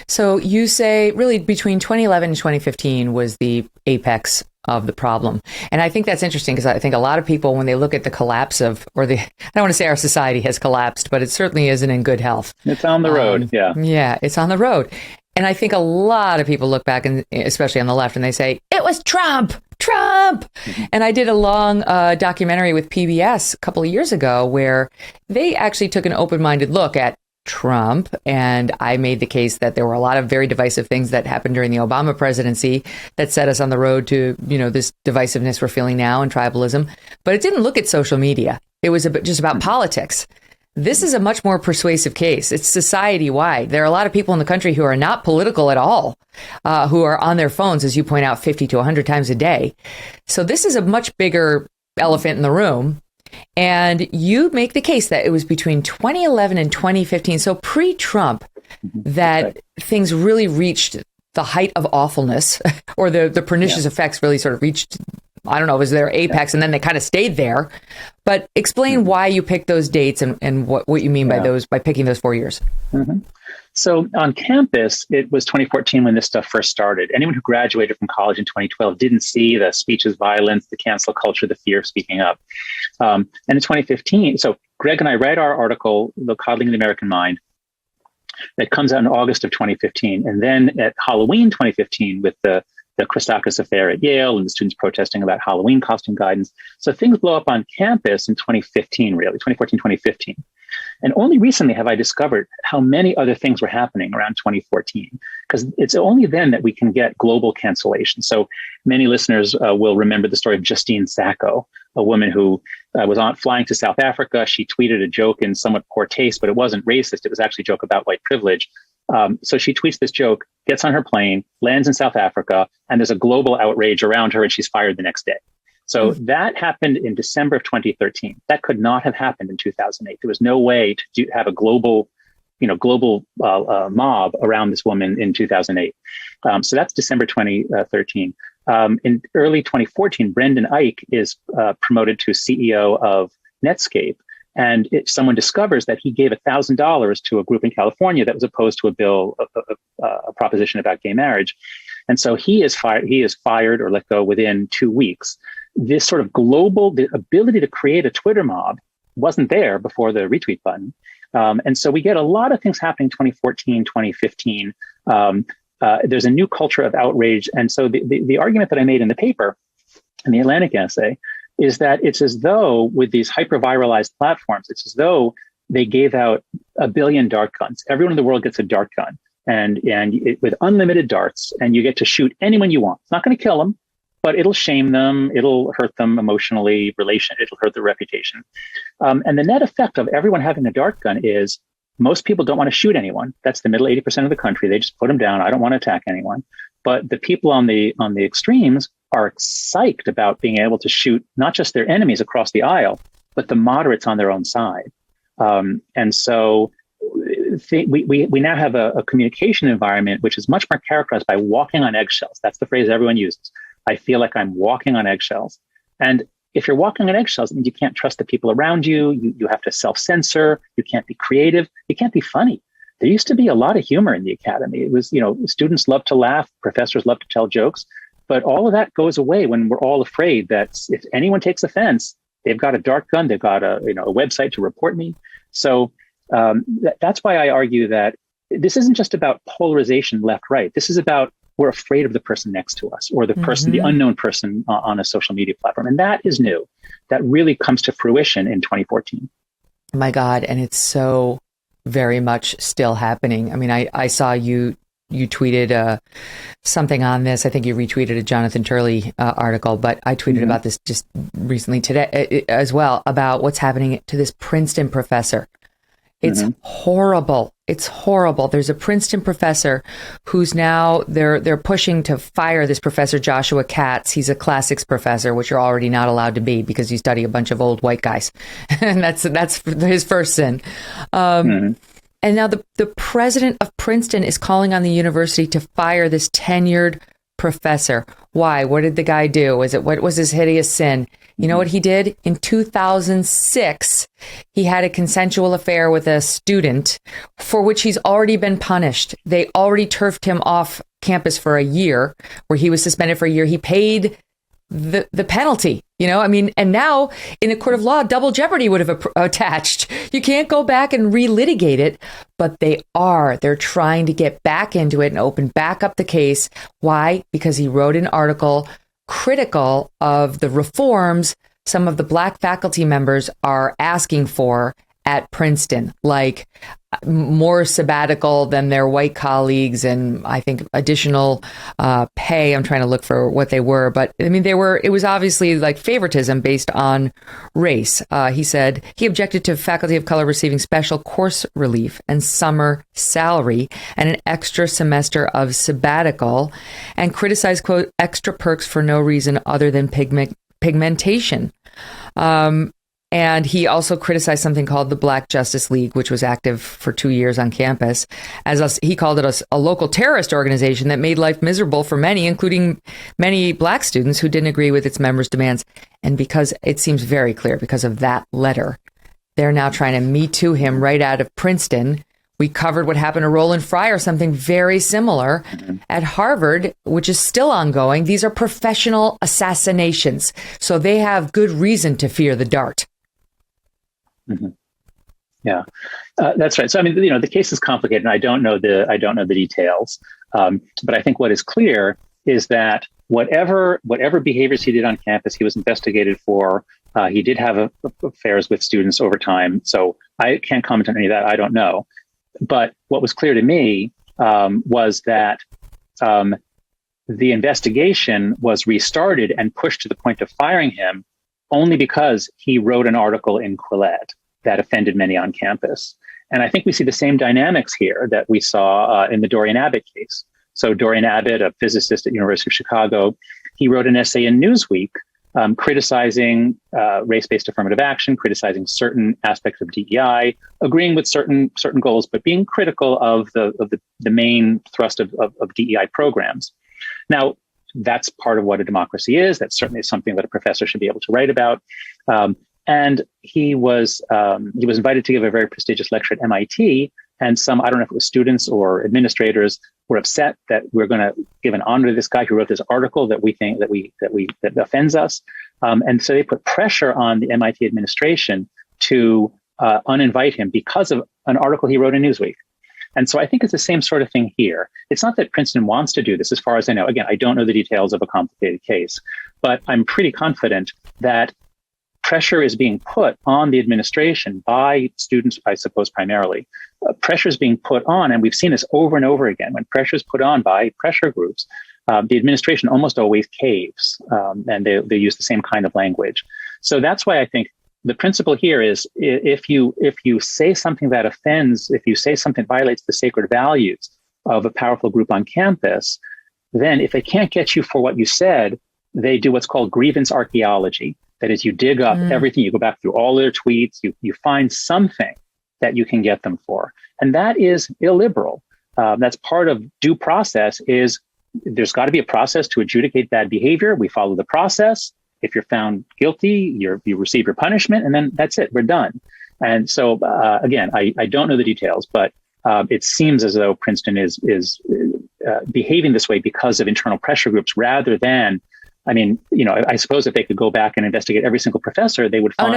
So you say really between 2011 and 2015 was the apex of the problem. And I think that's interesting because I think a lot of people, when they look at the collapse I don't want to say our society has collapsed, but it certainly isn't in good health. It's on the road. Yeah, it's on the road. And I think a lot of people look back, and especially on the left, and they say, it was Trump. Mm-hmm. And I did a long documentary with PBS a couple of years ago where they actually took an open-minded look at Trump. And I made the case that there were a lot of very divisive things that happened during the Obama presidency that set us on the road to, this divisiveness we're feeling now and tribalism. But it didn't look at social media. It was just about politics. This is a much more persuasive case. It's society-wide. There are a lot of people in the country who are not political at all, who are on their phones, as you point out, 50 to 100 times a day. So this is a much bigger elephant in the room. And you make the case that it was between 2011 and 2015, so pre-Trump, that things really reached the height of awfulness, or the pernicious effects really sort of reached, I don't know, was their apex, and then they kind of stayed there. But explain why you picked those dates and what you mean by picking those 4 years. Mm-hmm. So on campus, it was 2014 when this stuff first started. Anyone who graduated from college in 2012 didn't see the speech is violence, the cancel culture, the fear of speaking up. And in 2015, so Greg and I read our article, The Coddling the American Mind, that comes out in August of 2015. And then at Halloween 2015, with the Christakis affair at Yale and the students protesting about Halloween costume guidance. So things blow up on campus in 2015, really, 2014, 2015. And only recently have I discovered how many other things were happening around 2014, because it's only then that we can get global cancellation. So many listeners will remember the story of Justine Sacco, a woman who was flying to South Africa. She tweeted a joke in somewhat poor taste, but it wasn't racist. It was actually a joke about white privilege. So she tweets this joke, gets on her plane, lands in South Africa, and there's a global outrage around her, and she's fired the next day. So that happened in December of 2013. That could not have happened in 2008. There was no way to have a global mob around this woman in 2008. So that's December 2013. In early 2014, Brendan Eich is promoted to CEO of Netscape. And someone discovers that he gave $1,000 to a group in California that was opposed to a bill, a proposition about gay marriage. And so he is fired or let go within 2 weeks. This sort of the ability to create a Twitter mob wasn't there before the retweet button. And so we get a lot of things happening in 2014, 2015. There's a new culture of outrage. And so the argument that I made in the paper, in the Atlantic essay, is that it's as though with these hyper-viralized platforms, it's as though they gave out 1 billion dart guns. Everyone in the world gets a dart gun with unlimited darts, and you get to shoot anyone you want. It's not going to kill them, but it'll shame them. It'll hurt them emotionally, it'll hurt their reputation. And the net effect of everyone having a dart gun is most people don't want to shoot anyone. That's the middle 80% of the country. They just put them down. I don't want to attack anyone. But the people on the extremes are psyched about being able to shoot not just their enemies across the aisle, but the moderates on their own side. And so we now have a communication environment which is much more characterized by walking on eggshells. That's the phrase everyone uses. I feel like I'm walking on eggshells. And if you're walking on eggshells, it means you can't trust the people around you. You have to self-censor. You can't be creative. You can't be funny. There used to be a lot of humor in the academy. It was, students love to laugh. Professors love to tell jokes. But all of that goes away when we're all afraid that if anyone takes offense, they've got a dart gun, they've got a website to report me. So that's why I argue that this isn't just about polarization left-right. This is about we're afraid of the person next to us or the person, the unknown person on a social media platform. And that is new. That really comes to fruition in 2014. My God. And it's so very much still happening. I mean, I saw you tweeted something on this. I think you retweeted a Jonathan Turley article, but I tweeted about this just recently today as well, about what's happening to this Princeton professor. It's horrible. It's horrible. There's a Princeton professor who's now they're pushing to fire this professor, Joshua Katz. He's a classics professor, which you're already not allowed to be because you study a bunch of old white guys. And that's his first sin. And now the president of Princeton is calling on the university to fire this tenured professor. Why? What did the guy do? What was his hideous sin? You know what he did? In 2006, he had a consensual affair with a student for which he's already been punished. They already turfed him off campus for a year, where he was suspended for a year. He paid the penalty, I mean, and now in a court of law, double jeopardy would have attached. You can't go back and relitigate it, but they're trying to get back into it and open back up the case. Why? Because he wrote an article critical of the reforms some of the Black faculty members are asking for at Princeton, like more sabbatical than their white colleagues, and I think additional pay. I'm trying to look for what they were, but I mean, it was obviously like favoritism based on race. He said he objected to faculty of color receiving special course relief and summer salary and an extra semester of sabbatical, and criticized, quote, extra perks for no reason other than pigmentation. And he also criticized something called the Black Justice League, which was active for 2 years on campus. He called it a local terrorist organization that made life miserable for many, including many Black students who didn't agree with its members' demands. And because it seems very clear, because of that letter, they're now trying to Me Too him right out of Princeton. We covered what happened to Roland Fryer, something very similar at Harvard, which is still ongoing. These are professional assassinations, so they have good reason to fear the dart. Yeah, that's right. So, I mean, the case is complicated, and I don't know the details. But I think what is clear is that whatever behaviors he did on campus, he was investigated for. He did have affairs with students over time. So I can't comment on any of that. I don't know. But what was clear to me was that the investigation was restarted and pushed to the point of firing him only because he wrote an article in Quillette that offended many on campus. And I think we see the same dynamics here that we saw in the Dorian Abbott case. So Dorian Abbott, a physicist at University of Chicago, he wrote an essay in Newsweek criticizing race-based affirmative action, criticizing certain aspects of DEI, agreeing with certain goals, but being critical of the main thrust of DEI programs. Now, that's part of what a democracy is. That's certainly something that a professor should be able to write about. And he was invited to give a very prestigious lecture at MIT. And I don't know if it was students or administrators, were upset that we're going to give an honor to this guy who wrote this article that we think that offends us. And so they put pressure on the MIT administration to uninvite him because of an article he wrote in Newsweek. And so I think it's the same sort of thing here. It's not that Princeton wants to do this, as far as I know. Again, I don't know the details of a complicated case, but I'm pretty confident that pressure is being put on the administration by students, I suppose, primarily. Pressure is being put on, and we've seen this over and over again. When pressure is put on by pressure groups, the administration almost always caves, and they use the same kind of language. So that's why I think the principle here is if you say something that offends, if you say something violates the sacred values of a powerful group on campus, then if they can't get you for what you said, they do what's called grievance archaeology. That is, you dig up everything, you go back through all their tweets, you find something that you can get them for. And that is illiberal. That's part of due process. Is there's got to be a process to adjudicate bad behavior. We follow the process. If you're found guilty, you receive your punishment, and then that's it. We're done. And so, again, I don't know the details, but it seems as though Princeton is behaving this way because of internal pressure groups rather than I mean, I suppose if they could go back and investigate every single professor, they would find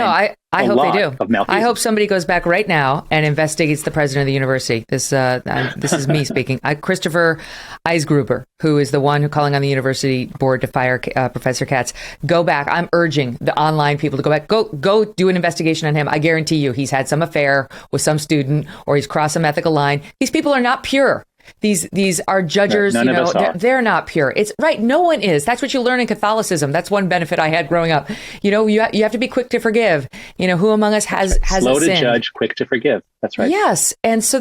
I hope they do. Of malfeasance. I hope somebody goes back right now and investigates the president of the university. This is me speaking. Christopher Eisgruber, who is the one who calling on the university board to fire Professor Katz. Go back. I'm urging the online people to go back. Go do an investigation on him. I guarantee you he's had some affair with some student or he's crossed some ethical line. These people are not pure. These are judges, they're not pure. It's right. No one is. That's what you learn in Catholicism. That's one benefit I had growing up. You have to be quick to forgive. Who among us has slow a sin? To judge, quick to forgive. That's right. Yes. And so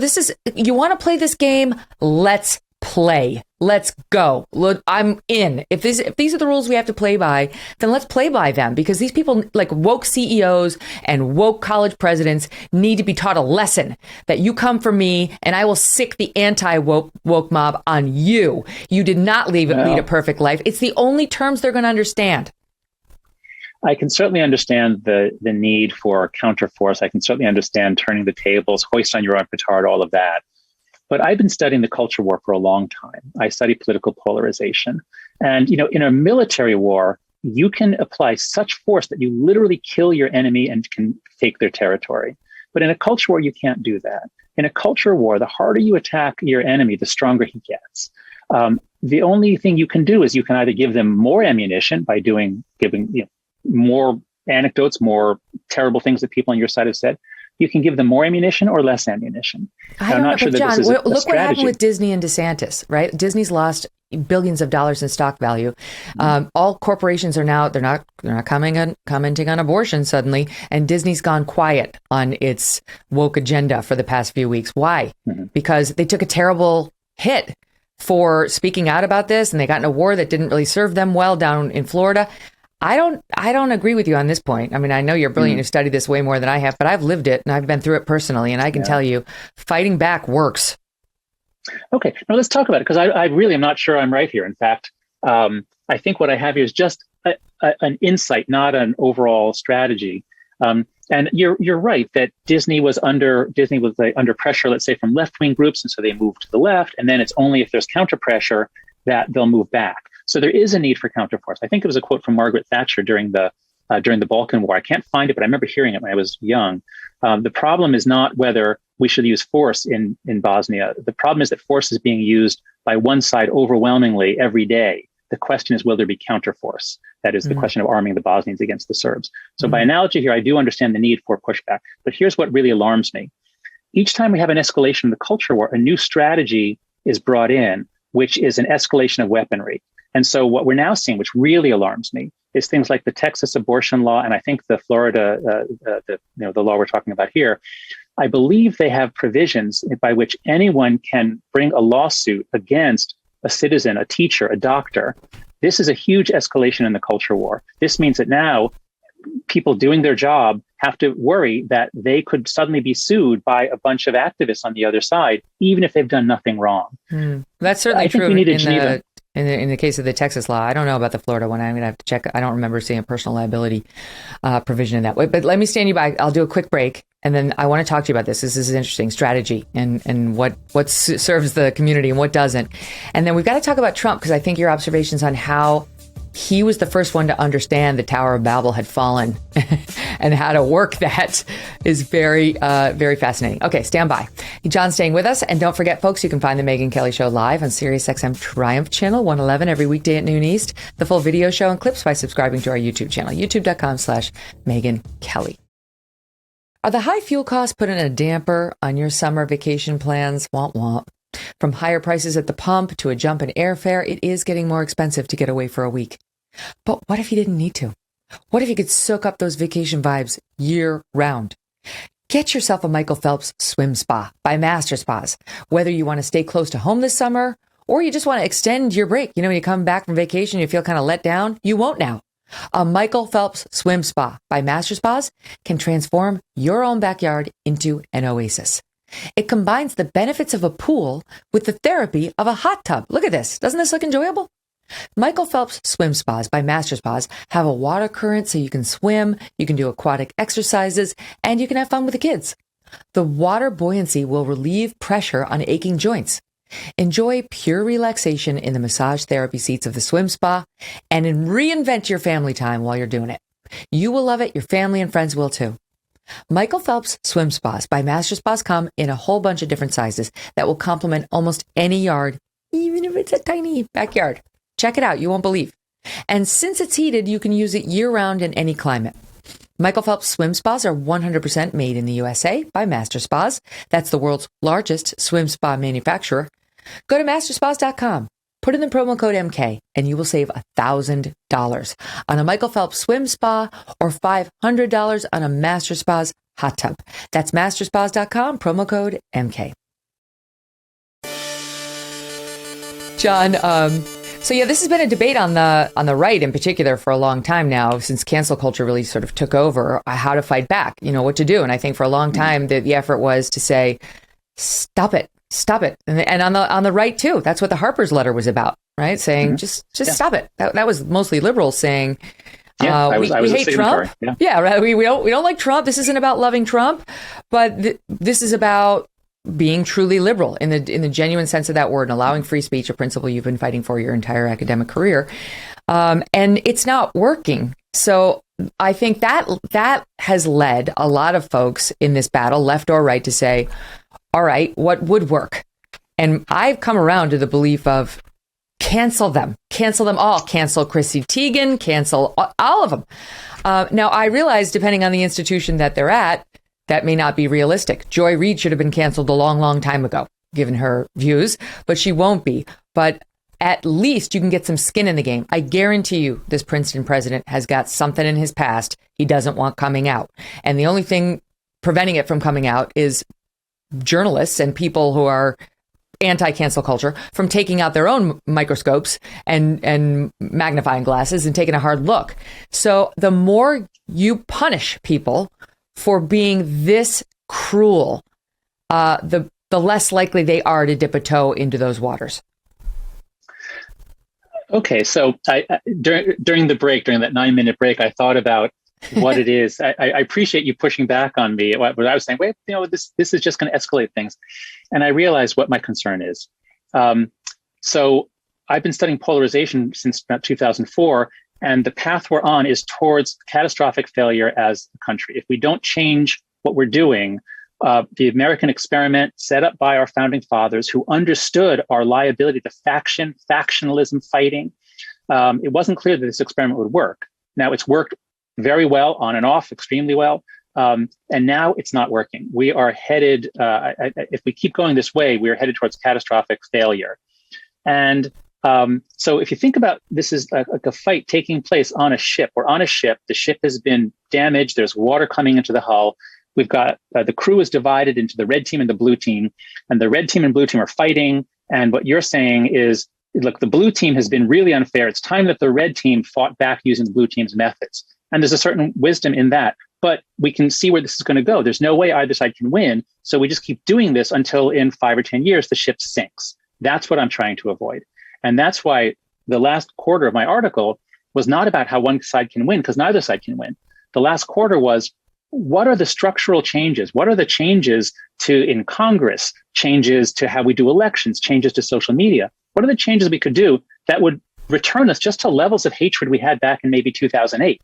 you want to play this game? Let's play. Let's go. Look, I'm in. If these are the rules we have to play by, then let's play by them, because these people, like woke CEOs and woke college presidents, need to be taught a lesson that you come for me and I will sick the anti-woke mob on you. You did not lead a perfect life. It's the only terms they're going to understand. I can certainly understand the need for counterforce. I can certainly understand turning the tables, hoist on your own petard, all of that. But I've been studying the culture war for a long time. I study political polarization. And, in a military war, you can apply such force that you literally kill your enemy and can take their territory. But in a culture war, you can't do that. In a culture war, the harder you attack your enemy, the stronger he gets. The only thing you can do is you can either give them more ammunition by giving more anecdotes, more terrible things that people on your side have said. You can give them more ammunition or less ammunition. I'm not sure that John, this is look what happened with Disney and DeSantis, right? Disney's lost billions of dollars in stock value. All corporations are now, they're not commenting on abortion suddenly, and Disney's gone quiet on its woke agenda for the past few weeks. Why? Because they took a terrible hit for speaking out about this, and they got in a war that didn't really serve them well down in Florida. I don't agree with you on this point. I mean, I know you're brilliant. You studied this way more than I have, but I've lived it and I've been through it personally. And I can tell you, fighting back works. Okay. Now let's talk about it, because I really am not sure I'm right here. In fact, I think what I have here is just an insight, not an overall strategy. And you're right that Disney was under pressure, let's say, from left-wing groups. And so they moved to the left. And then it's only if there's counter pressure that they'll move back. So there is a need for counterforce. I think it was a quote from Margaret Thatcher during the Balkan War. I can't find it, but I remember hearing it when I was young. The problem is not whether we should use force in Bosnia. The problem is that force is being used by one side overwhelmingly every day. The question is, will there be counterforce? That is the question of arming the Bosnians against the Serbs. So by analogy here, I do understand the need for pushback. But here's what really alarms me. Each time we have an escalation of the culture war, a new strategy is brought in, which is an escalation of weaponry. And so what we're now seeing, which really alarms me, is things like the Texas abortion law, and I think the Florida, the law we're talking about here. I believe they have provisions by which anyone can bring a lawsuit against a citizen, a teacher, a doctor. This is a huge escalation in the culture war. This means that now people doing their job have to worry that they could suddenly be sued by a bunch of activists on the other side, even if they've done nothing wrong. That's certainly true. In the case of the Texas law. I don't know about the Florida one. I'm going to have to check. I don't remember seeing a personal liability provision in that way. But let me stand you by. I'll do a quick break, and then I want to talk to you about this. This is interesting strategy and what serves the community and what doesn't. And then we've got to talk about Trump, because I think your observations on how he was the first one to understand the Tower of Babel had fallen and how to work that is very, very fascinating. Okay, stand by. John's staying with us. And don't forget, folks, you can find the Megyn Kelly Show live on SiriusXM Triumph Channel 111 every weekday at noon East. The full video show and clips by subscribing to our YouTube channel, youtube.com/Megyn Kelly. Are the high fuel costs putting a damper on your summer vacation plans? Womp womp. From higher prices at the pump to a jump in airfare, it is getting more expensive to get away for a week. But what if you didn't need to? What if you could soak up those vacation vibes year round? Get yourself a Michael Phelps swim spa by Master Spas. Whether you want to stay close to home this summer or you just want to extend your break. When you come back from vacation, you feel kind of let down. You won't now. A Michael Phelps swim spa by Master Spas can transform your own backyard into an oasis. It combines the benefits of a pool with the therapy of a hot tub. Look at this. Doesn't this look enjoyable? Michael Phelps swim spas by Master Spas have a water current so you can swim, you can do aquatic exercises, and you can have fun with the kids. The water buoyancy will relieve pressure on aching joints. Enjoy pure relaxation in the massage therapy seats of the swim spa and reinvent your family time while you're doing it. You will love it. Your family and friends will too. Michael Phelps Swim Spas by Master Spas come in a whole bunch of different sizes that will complement almost any yard, even if it's a tiny backyard. Check it out. You won't believe. And since it's heated, you can use it year-round in any climate. Michael Phelps Swim Spas are 100% made in the USA by Master Spas. That's the world's largest swim spa manufacturer. Go to masterspas.com, put in the promo code MK, and you will save $1,000 on a Michael Phelps Swim Spa or $500 on a Master Spas hot tub. That's masterspas.com, promo code MK. John, so yeah, this has been a debate on the right in particular for a long time now, since cancel culture really sort of took over, how to fight back, what to do. And I think for a long time the effort was to say, stop it. And on the right too, that's what the Harper's letter was about, right? Saying just stop it. That was mostly liberals saying, we hate Trump. Yeah, right. We don't like Trump. This isn't about loving Trump, but this is about being truly liberal in the genuine sense of that word and allowing free speech, a principle you've been fighting for your entire academic career. And it's not working. So I think that has led a lot of folks in this battle, left or right, to say, all right, what would work? And I've come around to the belief of cancel them all, cancel Chrissy Teigen, cancel all of them. Now, I realize, depending on the institution that they're at, that may not be realistic. Joy Reid should have been canceled a long, long time ago, given her views, but she won't be. But at least you can get some skin in the game. I guarantee you this Princeton president has got something in his past he doesn't want coming out. And the only thing preventing it from coming out is journalists and people who are anti-cancel culture from taking out their own microscopes and magnifying glasses and taking a hard look. So the more you punish people for being this cruel, the less likely they are to dip a toe into those waters. Okay, so during that 9-minute break, I thought about what it is. I appreciate you pushing back on me. What I was saying, wait, this is just going to escalate things. And I realized what my concern is. So I've been studying polarization since about 2004. And the path we're on is towards catastrophic failure as a country. If we don't change what we're doing, the American experiment set up by our founding fathers who understood our liability to factionalism fighting, it wasn't clear that this experiment would work. Now it's worked very well on and off, extremely well. And now it's not working. We are headed, if we keep going this way, we are headed towards catastrophic failure. And so if you think about this is like a fight taking place on a ship. We're on a ship. The ship has been damaged. There's water coming into the hull. We've got the crew is divided into the red team and the blue team. And the red team and blue team are fighting. And what you're saying is, look, the blue team has been really unfair. It's time that the red team fought back using the blue team's methods. And there's a certain wisdom in that. But we can see where this is going to go. There's no way either side can win. So we just keep doing this until in 5 or 10 years, the ship sinks. That's what I'm trying to avoid. And that's why the last quarter of my article was not about how one side can win, because neither side can win. The last quarter was, what are the structural changes? What are the changes in Congress, changes to how we do elections, changes to social media? What are the changes we could do that would return us just to levels of hatred we had back in maybe 2008?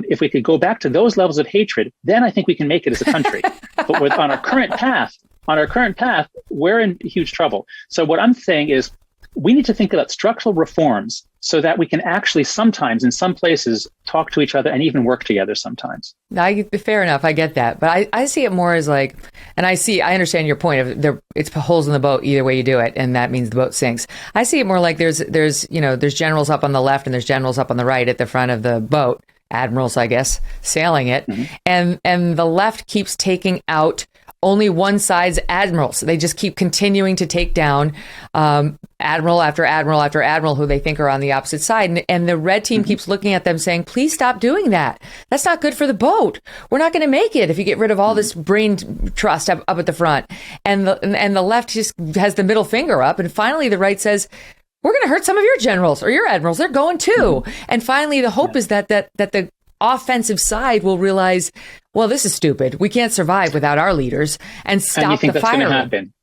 If we could go back to those levels of hatred, then I think we can make it as a country. But on our current path, we're in huge trouble. So what I'm saying is, we need to think about structural reforms so that we can actually sometimes, in some places, talk to each other and even work together sometimes. Fair enough. I get that. But I see it more as like, and I understand your point of it's holes in the boat either way you do it, and that means the boat sinks. I see it more like there's generals up on the left and there's generals up on the right at the front of the boat, admirals, I guess, sailing it. Mm-hmm. And the left keeps taking out only one side's admirals. They just keep continuing to take down admiral after admiral after admiral who they think are on the opposite side. And the red team keeps looking at them saying, please stop doing that. That's not good for the boat. We're not going to make it if you get rid of all this brain trust up at the front. And the left just has the middle finger up. And finally, the right says, we're going to hurt some of your generals or your admirals. They're going too. And finally, the hope is that the offensive side will realize, well, this is stupid. We can't survive without our leaders, and stop the firing. And you think that's going to happen?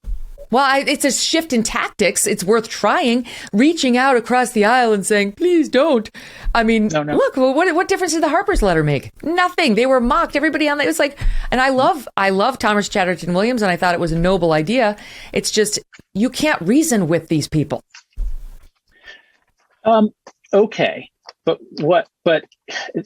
Well, it's a shift in tactics. It's worth trying, reaching out across the aisle and saying, please don't. I mean, No. look, what difference did the Harper's letter make? Nothing. They were mocked. Everybody on it was like, and I love Thomas Chatterton Williams, and I thought it was a noble idea. It's just, you can't reason with these people. Okay. But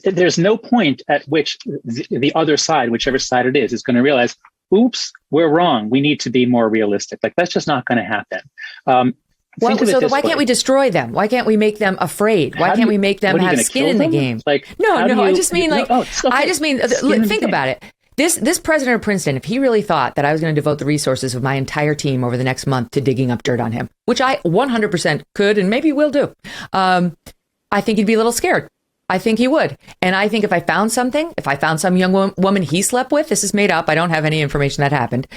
there's no point at which the other side, whichever side it is going to realize, oops, we're wrong. We need to be more realistic. Like, that's just not going to happen. Why can't we destroy them? Why can't we make them afraid? Why can't we make them have skin in the game? Like, no, I just mean okay. think about it. This president of Princeton, if he really thought that I was going to devote the resources of my entire team over the next month to digging up dirt on him, which I 100% could and maybe will do, I think he'd be a little scared. I think he would. And I think if I found some young woman he slept with, this is made up, I don't have any information that happened,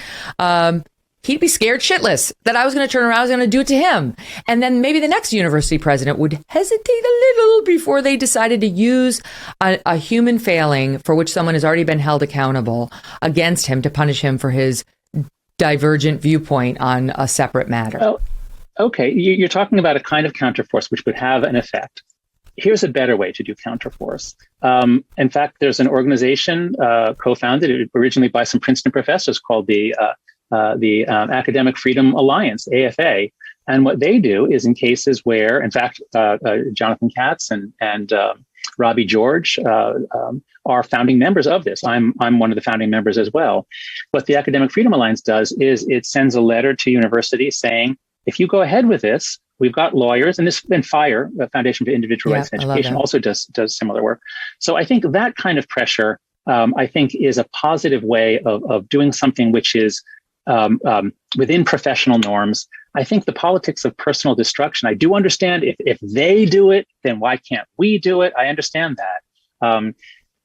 he'd be scared shitless that I was going to turn around, I was going to do it to him. And then maybe the next university president would hesitate a little before they decided to use a human failing for which someone has already been held accountable against him to punish him for his divergent viewpoint on a separate matter. Oh, okay. You're talking about a kind of counterforce which would have an effect. Here's a better way to do counterforce. In fact, there's an organization co-founded originally by some Princeton professors called the Academic Freedom Alliance, AFA. And what they do is, in cases where, in fact, Jonathan Katz and Robbie George are founding members of this. I'm one of the founding members as well. What the Academic Freedom Alliance does is it sends a letter to universities saying, if you go ahead with this, we've got lawyers, and FIRE, the Foundation for Individual Rights and Education, also does similar work. So I think that kind of pressure, I think, is a positive way of doing something which is within professional norms. I think the politics of personal destruction, I do understand if they do it, then why can't we do it? I understand that.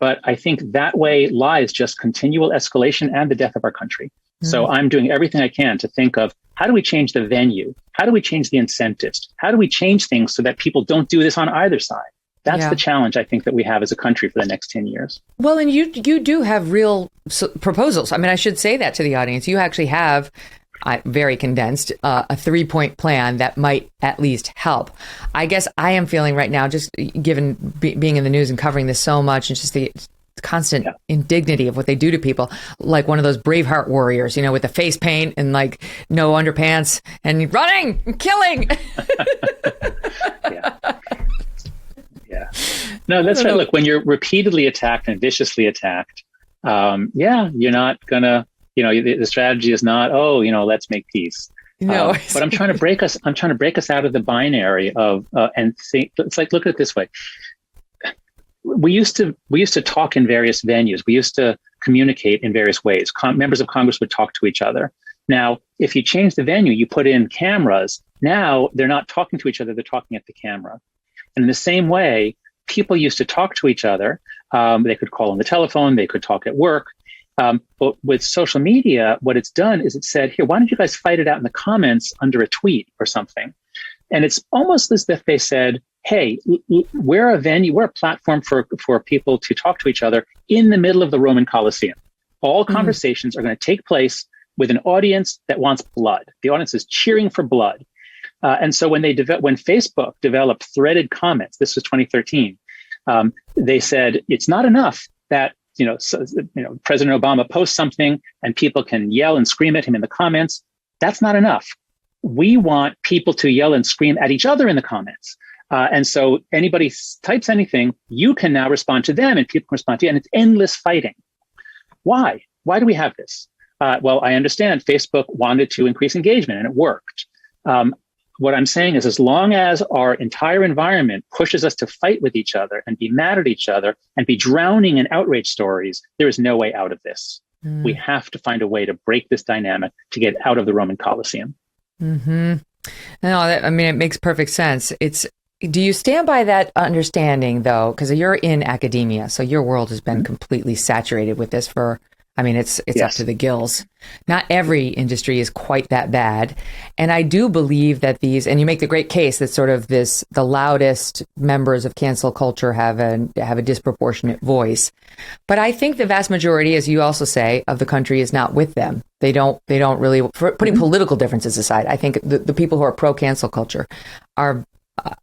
But I think that way lies just continual escalation and the death of our country. Mm-hmm. So I'm doing everything I can to think of, how do we change the venue? How do we change the incentives? How do we change things so that people don't do this on either side? That's the challenge I think that we have as a country for the next 10 years. Well, and you do have real proposals. I mean, I should say that to the audience. You actually have, very condensed, a 3-point plan that might at least help. I guess I am feeling right now, just given being in the news and covering this so much, and just the constant indignity of what they do to people, like one of those Braveheart warriors, with the face paint and like no underpants and running and killing. Yeah. No, that's right. Look, when you're repeatedly attacked and viciously attacked, you're not gonna, the strategy is not, let's make peace. No, but I'm trying to break us out of the binary of, and think, it's like, look at it this way. We used to talk in various venues. We used to communicate in various ways. Members of Congress would talk to each other. Now, if you change the venue, you put in cameras. Now they're not talking to each other. They're talking at the camera. And in the same way, people used to talk to each other. They could call on the telephone. They could talk at work. But with social media, what it's done is it said, here, why don't you guys fight it out in the comments under a tweet or something? And it's almost as if they said, hey, we're a venue, we're a platform for people to talk to each other in the middle of the Roman Colosseum. All conversations are going to take place with an audience that wants blood. The audience is cheering for blood. And so when Facebook developed threaded comments, this was 2013, they said it's not enough that President Obama posts something and people can yell and scream at him in the comments. That's not enough. We want people to yell and scream at each other in the comments. And so anybody types anything, you can now respond to them and people can respond to you, and it's endless fighting. Why? Why do we have this? Well, I understand Facebook wanted to increase engagement and it worked. What I'm saying is, as long as our entire environment pushes us to fight with each other and be mad at each other and be drowning in outrage stories, there is no way out of this. We have to find a way to break this dynamic to get out of the Roman Colosseum. Mm-hmm. No, it makes perfect sense. Do you stand by that understanding, though? Because you're in academia, so your world has been completely saturated with this for I mean, it's up Yes. to the gills. Not every industry is quite that bad. And I do believe that and you make the great case that sort of the loudest members of cancel culture have a disproportionate voice. But I think the vast majority, as you also say, of the country is not with them. They don't really, putting political differences aside, I think the people who are pro cancel culture are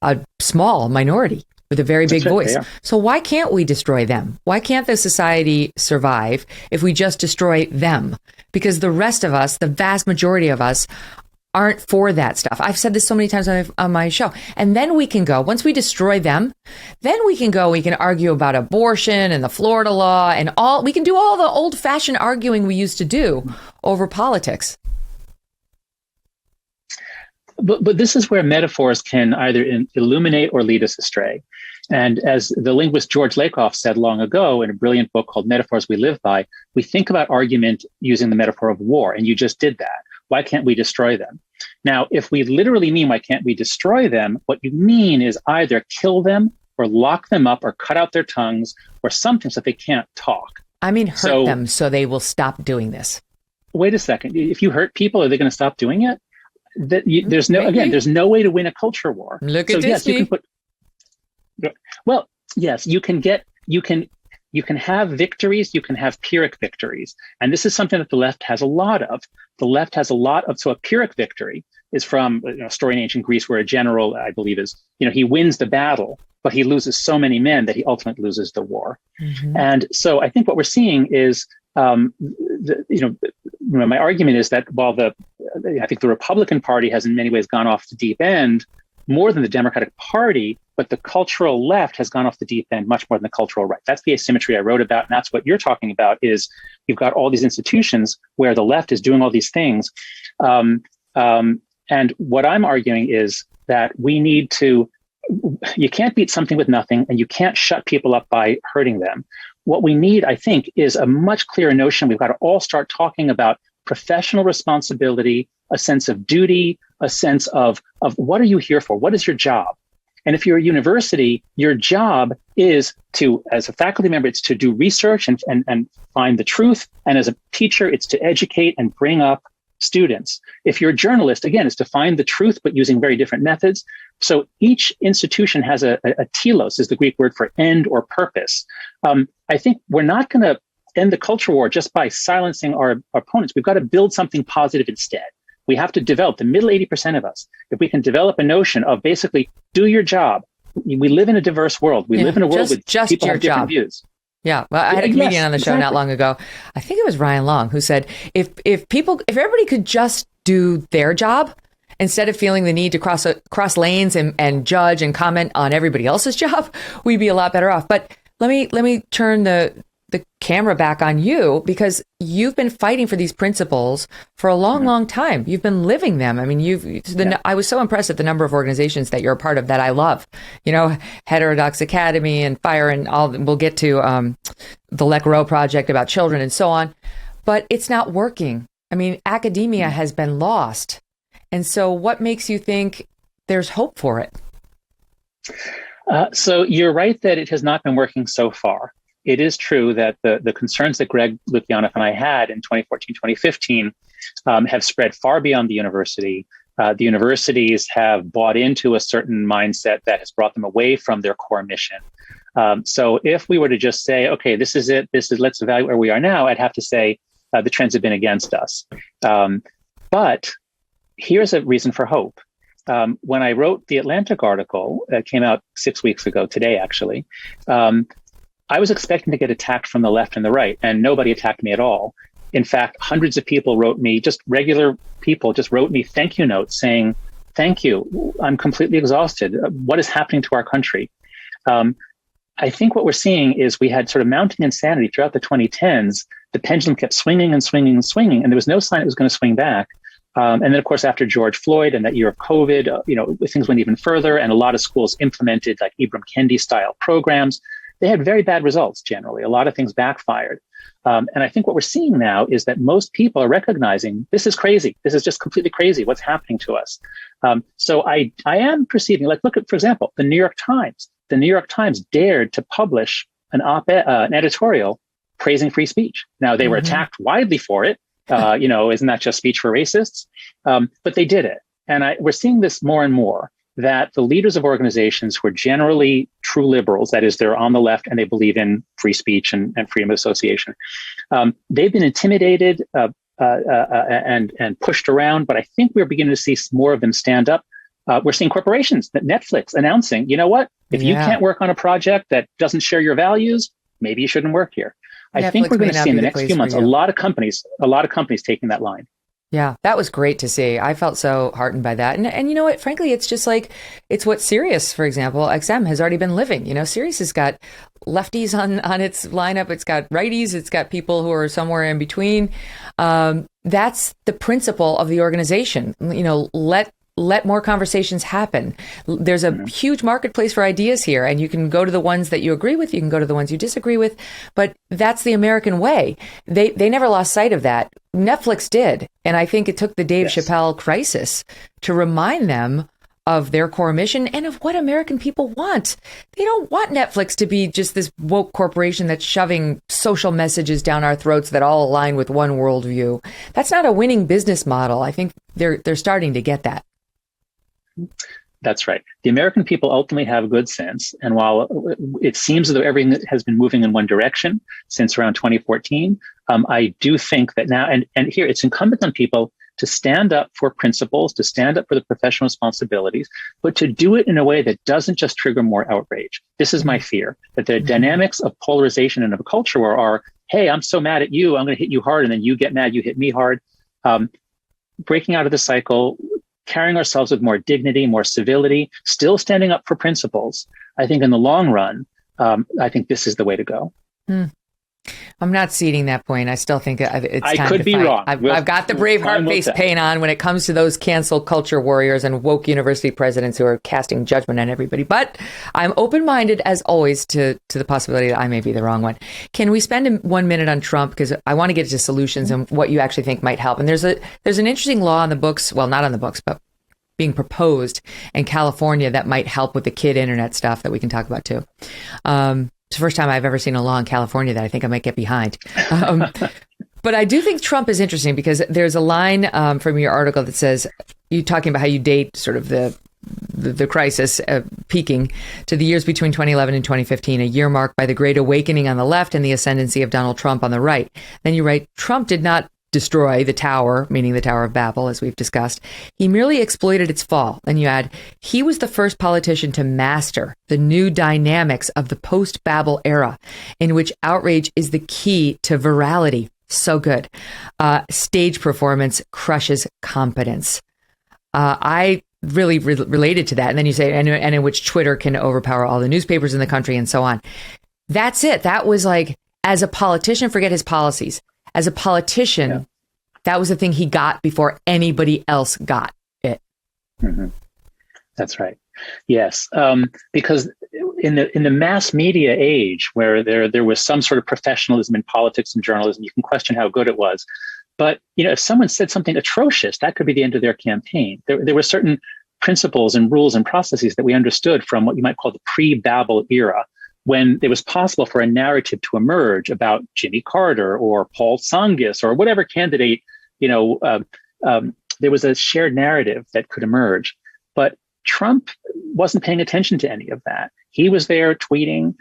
a small minority with a very big voice. So why can't we destroy them? Why can't the society survive if we just destroy them? Because the rest of us, the vast majority of us, aren't for that stuff. I've said this so many times on my show. And then we can go, once we destroy them, then we can argue about abortion and the Florida law and we can do all the old fashioned arguing we used to do over politics. But this is where metaphors can either illuminate or lead us astray. And as the linguist George Lakoff said long ago in a brilliant book called Metaphors We Live By, we think about argument using the metaphor of war, and you just did that. Why can't we destroy them? Now, if we literally mean why can't we destroy them, what you mean is either kill them or lock them up or cut out their tongues or something so that they can't talk. I mean, hurt them so they will stop doing this. Wait a second. If you hurt people, are they going to stop doing it? There's no way to win a culture war. Look at this. Yes, you can have victories, you can have Pyrrhic victories. And this is something that the left has a lot of. So a Pyrrhic victory is from a story in ancient Greece where a general, I believe he wins the battle, but he loses so many men that he ultimately loses the war. Mm-hmm. And so I think what we're seeing is, my argument is that while I think the Republican Party has in many ways gone off the deep end more than the Democratic Party, but the cultural left has gone off the deep end much more than the cultural right. That's the asymmetry I wrote about. And that's what you're talking about is you've got all these institutions where the left is doing all these things. And what I'm arguing is that you can't beat something with nothing, and you can't shut people up by hurting them. What we need, I think, is a much clearer notion. We've got to all start talking about professional responsibility, a sense of duty, a sense of what are you here for? What is your job? And if you're a university, your job is to, as a faculty member, it's to do research and find the truth. And as a teacher, it's to educate and bring up students. If you're a journalist, again, it's to find the truth, but using very different methods. So each institution has a telos, is the Greek word for end or purpose. I think we're not going to end the culture war just by silencing our opponents. We've got to build something positive instead. We have to develop, the middle 80% of us, if we can develop a notion of basically do your job. We live in a diverse world. We live in a world with people have different views. Yeah. Well, I had a comedian on the show not long ago. I think it was Ryan Long who said, if everybody could just do their job instead of feeling the need to cross lanes and judge and comment on everybody else's job, we'd be a lot better off. But let me turn the camera back on you, because you've been fighting for these principles for a long time. You've been living them. I mean, I was so impressed at the number of organizations that you're a part of that I love. Heterodox Academy and Fire and all. We'll get to the Lek Row Project about children and so on. But it's not working. I mean, academia has been lost. And so what makes you think there's hope for it? So you're right that it has not been working so far. It is true that the concerns that Greg Lukianoff and I had in 2014, 2015 have spread far beyond the university. The universities have bought into a certain mindset that has brought them away from their core mission. So if we were to just say, okay, this is it, let's evaluate where we are now, I'd have to say the trends have been against us. But here's a reason for hope. When I wrote the Atlantic article that came out 6 weeks ago, today actually, I was expecting to get attacked from the left and the right, and nobody attacked me at all. In fact, hundreds of people wrote me, just regular people just wrote me thank you notes saying, thank you, I'm completely exhausted. What is happening to our country? I think what we're seeing is we had sort of mounting insanity throughout the 2010s. The pendulum kept swinging and swinging and swinging, and there was no sign it was going to swing back. And then, of course, after George Floyd and that year of COVID, things went even further, and a lot of schools implemented like Ibram Kendi style programs. They had very bad results generally. A lot of things backfired. And I think what we're seeing now is that most people are recognizing this is crazy. This is just completely crazy. What's happening to us? So I am perceiving, like, look at, for example, the New York Times. The New York Times dared to publish an editorial praising free speech. Now, they were attacked widely for it. Isn't that just speech for racists? But they did it. And we're seeing this more and more, that the leaders of organizations who are generally true liberals, that is, they're on the left and they believe in free speech and freedom of association, they've been intimidated and pushed around. But I think we're beginning to see more of them stand up. We're seeing corporations, Netflix, announcing, you know what, if you can't work on a project that doesn't share your values, maybe you shouldn't work here. I think we're going to see in the next few months a lot of companies taking that line. Yeah, that was great to see. I felt so heartened by that. And you know what, frankly, it's just like, it's what Sirius, for example, XM has already been living. Sirius has got lefties on its lineup. It's got righties. It's got people who are somewhere in between. That's the principle of the organization. Let more conversations happen. There's a huge marketplace for ideas here, and you can go to the ones that you agree with. You can go to the ones you disagree with, but that's the American way. They never lost sight of that. Netflix did. And I think it took the Dave Chappelle crisis to remind them of their core mission and of what American people want. They don't want Netflix to be just this woke corporation that's shoving social messages down our throats that all align with one worldview. That's not a winning business model. I think they're starting to get that. That's right. The American people ultimately have good sense. And while it seems as though everything has been moving in one direction since around 2014, I do think that now, and here it's incumbent on people to stand up for principles, to stand up for the professional responsibilities, but to do it in a way that doesn't just trigger more outrage. This is my fear, that the dynamics of polarization and of a culture where are, hey, I'm so mad at you, I'm going to hit you hard, and then you get mad, you hit me hard. Breaking out of the cycle, carrying ourselves with more dignity, more civility, still standing up for principles. I think in the long run, I think this is the way to go. I'm not ceding that point. I still think it's time to fight. I could be wrong. I've got the Braveheart face paint on when it comes to those cancel culture warriors and woke university presidents who are casting judgment on everybody. But I'm open-minded, as always, to the possibility that I may be the wrong one. Can we spend 1 minute on Trump? Because I want to get to solutions and what you actually think might help. And there's an interesting law on the books, well, not on the books, but being proposed in California that might help with the kid internet stuff that we can talk about too. It's the first time I've ever seen a law in California that I think I might get behind. But I do think Trump is interesting because there's a line from your article that says, you talking about how you date sort of the crisis peaking to the years between 2011 and 2015, a year marked by the Great Awakening on the left and the ascendancy of Donald Trump on the right. Then you write, Trump did not destroy the tower, meaning the Tower of Babel, as we've discussed. He merely exploited its fall. And you add, he was the first politician to master the new dynamics of the post-Babel era, in which outrage is the key to virality. So good. Stage performance crushes competence. I really related to that. And then you say, and in which Twitter can overpower all the newspapers in the country and so on. That's it. That was like, as a politician, forget his policies. As a politician, that was the thing he got before anybody else got it. Mm-hmm. That's right. Yes, because in the mass media age, where there was some sort of professionalism in politics and journalism, you can question how good it was. But if someone said something atrocious, that could be the end of their campaign. There were certain principles and rules and processes that we understood from what you might call the pre-Babel era, when it was possible for a narrative to emerge about Jimmy Carter or Paul Tsongas or whatever candidate, there was a shared narrative that could emerge. But Trump wasn't paying attention to any of that. He was there tweeting.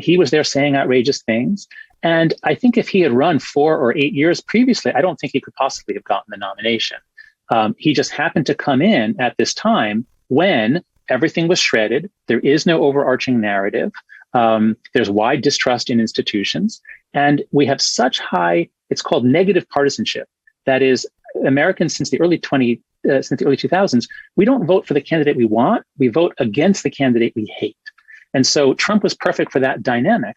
He was there saying outrageous things. And I think if he had run 4 or 8 years previously, I don't think he could possibly have gotten the nomination. He just happened to come in at this time when everything was shredded. There is no overarching narrative. There's wide distrust in institutions, and we have such high, it's called negative partisanship. That is, Americans since the early 2000s, we don't vote for the candidate we want. We vote against the candidate we hate. And so Trump was perfect for that dynamic.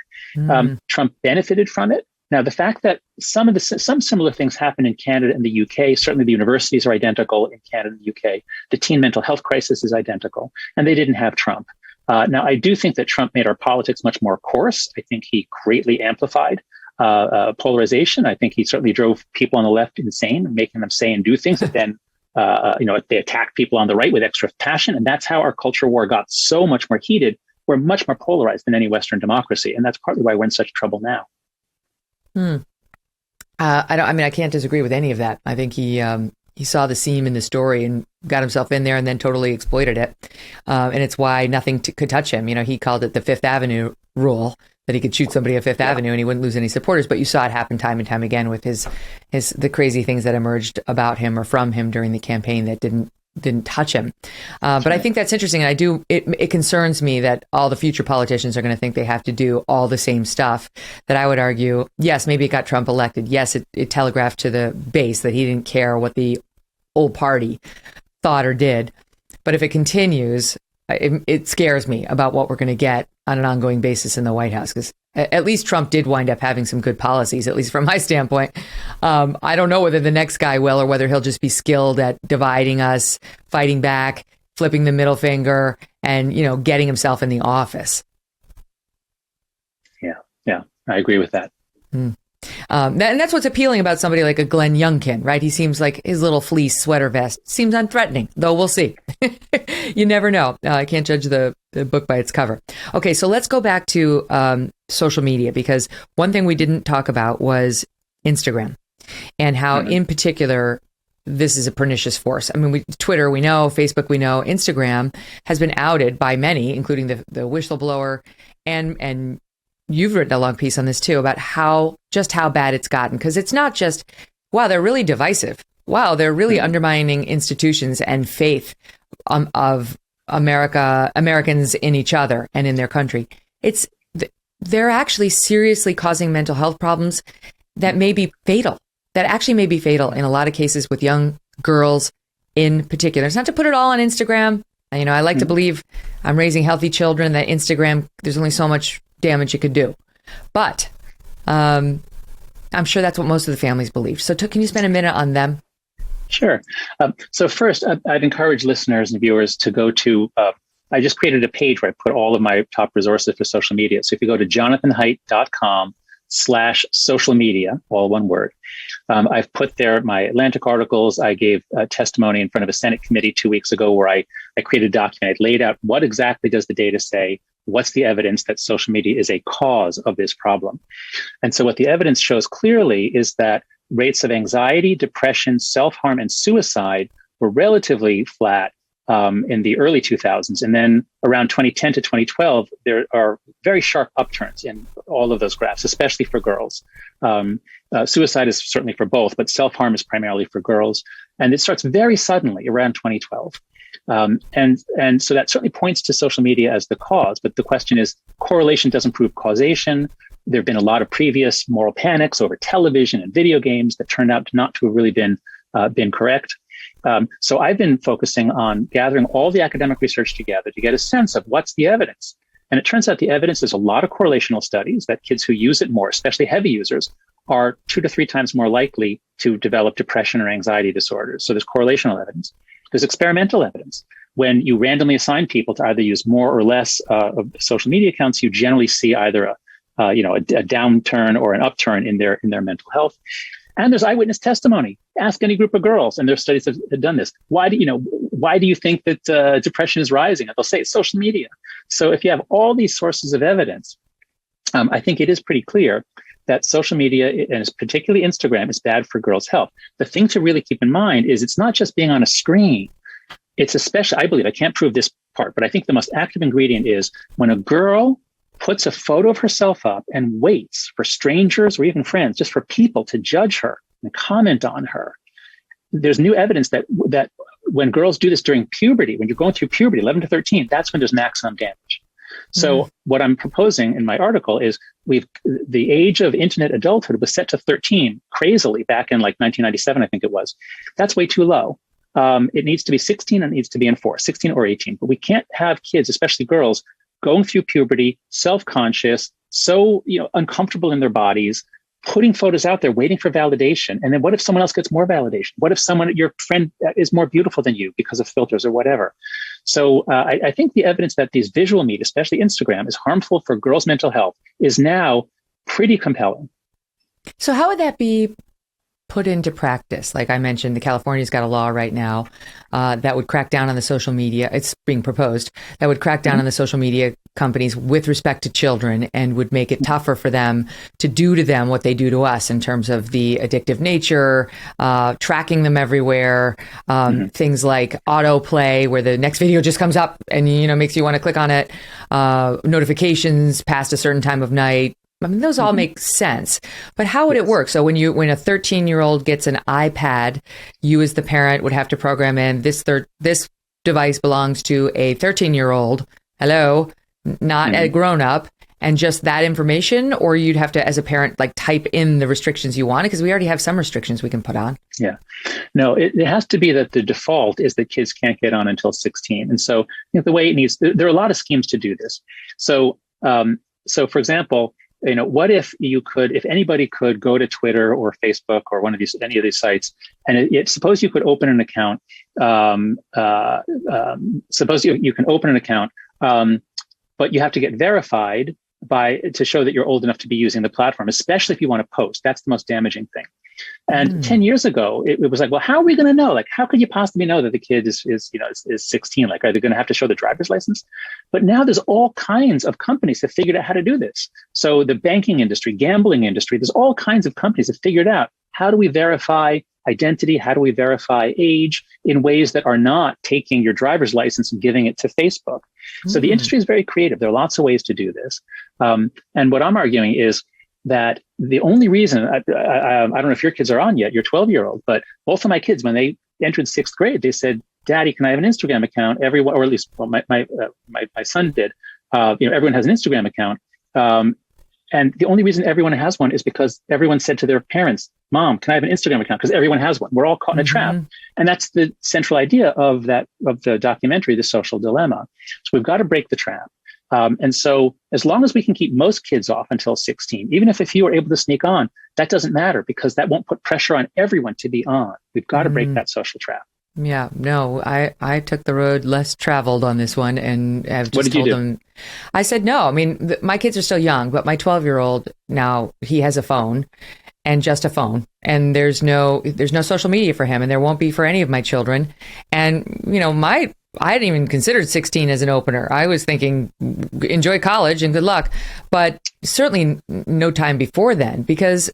Trump benefited from it. Now, the fact that some similar things happen in Canada and the UK, certainly the universities are identical in Canada and the UK. The teen mental health crisis is identical, and they didn't have Trump. Now, I do think that Trump made our politics much more coarse. I think he greatly amplified polarization. I think he certainly drove people on the left insane, making them say and do things that then, they attacked people on the right with extra passion. And that's how our culture war got so much more heated. We're much more polarized than any Western democracy. And that's partly why we're in such trouble now. Hmm. I can't disagree with any of that. I think he saw the seam in the story and got himself in there and then totally exploited it. And it's why nothing could touch him. He called it the Fifth Avenue rule, that he could shoot somebody at Fifth Avenue and he wouldn't lose any supporters. But you saw it happen time and time again with the crazy things that emerged about him or from him during the campaign that didn't touch him. But I think that's interesting. And it concerns me that all the future politicians are going to think they have to do all the same stuff, that I would argue, yes, maybe it got Trump elected. Yes, it telegraphed to the base that he didn't care what the old party thought or did. But if it continues, it scares me about what we're going to get on an ongoing basis in the White House, because at least Trump did wind up having some good policies, at least from my standpoint. I don't know whether the next guy will, or whether he'll just be skilled at dividing us, fighting back, flipping the middle finger, and, getting himself in the office. Yeah, I agree with that. And that's what's appealing about somebody like a Glenn Youngkin, right? He seems like his little fleece sweater vest seems unthreatening, though we'll see. You never know. I can't judge the book by its cover. Okay, so let's go back to social media, because one thing we didn't talk about was Instagram and how, in particular, this is a pernicious force. I mean, Twitter, we know, Facebook, we know, Instagram has been outed by many, including the whistleblower, and you've written a long piece on this too, about how bad it's gotten. Because it's not just, wow, they're really divisive. Wow, they're really undermining institutions and faith of Americans in each other and in their country. They're actually seriously causing mental health problems that may be fatal. That actually may be fatal in a lot of cases with young girls in particular. It's not to put it all on Instagram. I like to believe I'm raising healthy children, that Instagram, there's only so much damage it could do. But I'm sure that's what most of the families believe. So can you spend a minute on them? Sure. So first, I'd encourage listeners and viewers to go to, I just created a page where I put all of my top resources for social media. So if you go to jonathanhaidt.com/social media, all one word, I've put there my Atlantic articles. I gave a testimony in front of a Senate committee 2 weeks ago where I created a document. I laid out what exactly does the data say, what's the evidence that social media is a cause of this problem. And so what the evidence shows clearly is that rates of anxiety, depression, self-harm, and suicide were relatively flat in the early 2000s. And then around 2010 to 2012, there are very sharp upturns in all of those graphs, especially for girls. Suicide is certainly for both, but self-harm is primarily for girls. And it starts very suddenly around 2012. And so that certainly points to social media as the cause. But the question is, correlation doesn't prove causation. There have been a lot of previous moral panics over television and video games that turned out not to have really been correct. So I've been focusing on gathering all the academic research together to get a sense of what's the evidence. And it turns out the evidence is a lot of correlational studies that kids who use it more, especially heavy users, are 2 to 3 times more likely to develop depression or anxiety disorders. So there's correlational evidence. There's experimental evidence. When you randomly assign people to either use more or less of social media accounts, you generally see either a downturn or an upturn in their mental health. And there's eyewitness testimony. Ask any group of girls, and their studies have done this. Why do you think that depression is rising? And they'll say it's social media. So if you have all these sources of evidence, I think it is pretty clear that social media, and particularly Instagram, is bad for girls' health. The thing to really keep in mind is it's not just being on a screen. It's especially, I believe, I can't prove this part, but I think the most active ingredient is when a girl puts a photo of herself up and waits for strangers or even friends, just for people to judge her and comment on her. There's new evidence that when girls do this during puberty, when you're going through puberty, 11 to 13, that's when there's maximum damage. So what I'm proposing in my article is the age of internet adulthood was set to 13 crazily back in like 1997, I think it was. That's way too low. It needs to be 16 and it needs to be in 16 or 18. But we can't have kids, especially girls, going through puberty, self-conscious, so uncomfortable in their bodies, putting photos out there, waiting for validation. And then what if someone else gets more validation? What if your friend is more beautiful than you because of filters or whatever? So I think the evidence that these visual media, especially Instagram, is harmful for girls' mental health is now pretty compelling. So how would that be put into practice? Like I mentioned, California's got a law right now that would crack down on the social media. It's being proposed that would crack down on the social media companies with respect to children and would make it tougher for them to do to them what they do to us in terms of the addictive nature, tracking them everywhere, things like autoplay, where the next video just comes up and, makes you want to click on it, notifications past a certain time of night. I mean, those all make sense, but how would it work? So when a 13-year-old gets an iPad, you as the parent would have to program in this device belongs to a 13-year-old. Hello, not a grown-up, and just that information, or you'd have to, as a parent, like type in the restrictions you want, because we already have some restrictions we can put on. Yeah, no, it has to be that the default is that kids can't get on until 16, and so the way it needs, there are a lot of schemes to do this. So, for example. What if anybody could go to Twitter or Facebook or any of these sites, and suppose you could open an account. Suppose you can open an account, but you have to get verified to show that you're old enough to be using the platform, especially if you want to post. That's the most damaging thing. And 10 years ago, it was like, well, how are we going to know? Like, how could you possibly know that the kid is 16? Like, are they going to have to show the driver's license? But now there's all kinds of companies that figured out how to do this. So the banking industry, gambling industry, there's all kinds of companies that figured out how do we verify identity? How do we verify age in ways that are not taking your driver's license and giving it to Facebook? So the industry is very creative. There are lots of ways to do this. And what I'm arguing is that the only reason, I don't know if your kids are on yet, your 12-year-old, but both of my kids, when they entered 6th grade, they said, Daddy, can I have an Instagram account? Everyone, or at least my son did. Everyone has an Instagram account. And the only reason everyone has one is because everyone said to their parents, Mom, can I have an Instagram account? Because everyone has one. We're all caught in a trap. And that's the central idea of the documentary, The Social Dilemma. So we've got to break the trap. And so as long as we can keep most kids off until 16, even if a few are able to sneak on, that doesn't matter because that won't put pressure on everyone to be on. We've got to break that social trap. Yeah, no, I took the road less traveled on this one and have just told them, I said, no, I mean, my kids are still young, but my 12-year-old now, he has a phone and just a phone, and there's no social media for him, and there won't be for any of my children. And, I hadn't even considered 16 as an opener. I was thinking, enjoy college and good luck, but certainly no time before then, because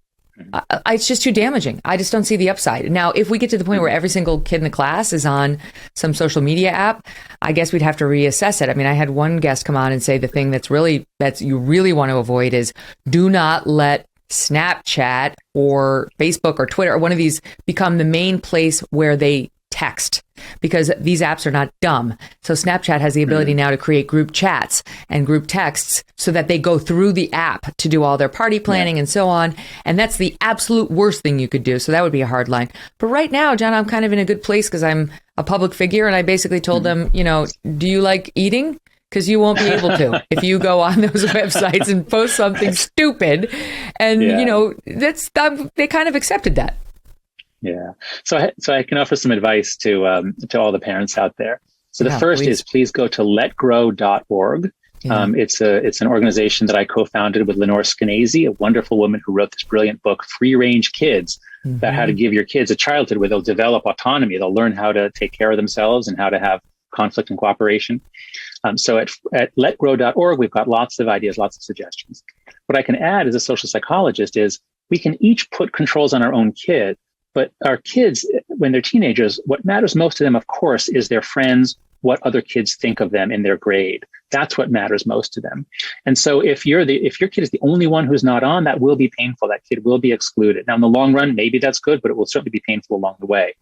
it's just too damaging. I just don't see the upside. Now, if we get to the point where every single kid in the class is on some social media app, I guess we'd have to reassess it. I mean, I had one guest come on and say the thing that you really want to avoid is do not let Snapchat or Facebook or Twitter or one of these become the main place where they text, because these apps are not dumb. So Snapchat has the ability now to create group chats and group texts so that they go through the app to do all their party planning and so on. And that's the absolute worst thing you could do. So that would be a hard line. But right now, John, I'm kind of in a good place because I'm a public figure. And I basically told them, do you like eating? Because you won't be able to if you go on those websites and post something stupid. And, they kind of accepted that. Yeah. So I can offer some advice to all the parents out there. So the first is please go to letgrow.org. It's an organization that I co-founded with Lenore Skenazy, a wonderful woman who wrote this brilliant book, Free Range Kids, about how to give your kids a childhood where they'll develop autonomy. They'll learn how to take care of themselves and how to have conflict and cooperation. So at letgrow.org, we've got lots of ideas, lots of suggestions. What I can add as a social psychologist is we can each put controls on our own kid. But our kids, when they're teenagers, what matters most to them, of course, is their friends, what other kids think of them in their grade. That's what matters most to them. And so if your kid is the only one who's not on, that will be painful. That kid will be excluded. Now, in the long run, maybe that's good, but it will certainly be painful along the way.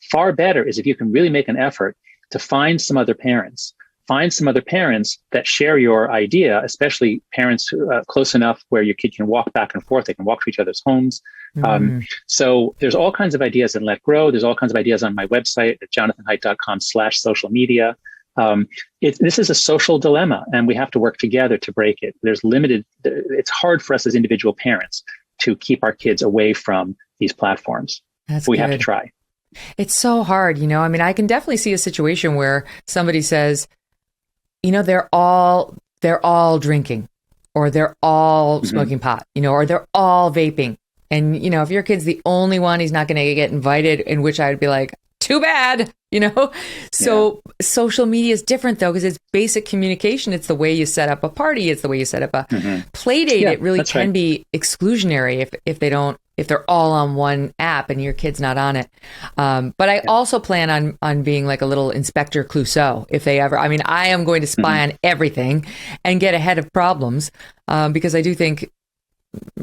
Far better is if you can really make an effort to find some other parents that share your idea, especially parents close enough where your kid can walk back and forth. They can walk to each other's homes. So there's all kinds of ideas in Let Grow. There's all kinds of ideas on my website at jonathanhaidt.com/social media. This is a social dilemma, and we have to work together to break it. It's hard for us as individual parents to keep our kids away from these platforms. We have to try. It's so hard, I mean, I can definitely see a situation where somebody says, they're all drinking, or they're all smoking pot, or they're all vaping. And, if your kid's the only one, he's not going to get invited, in which I would be like, too bad, So social media is different, though, because it's basic communication. It's the way you set up a party. It's the way you set up a play date. It really can be exclusionary if they're all on one app and your kid's not on it. But I also plan on being like a little Inspector Clouseau if they ever, I am going to spy on everything and get ahead of problems because I do think,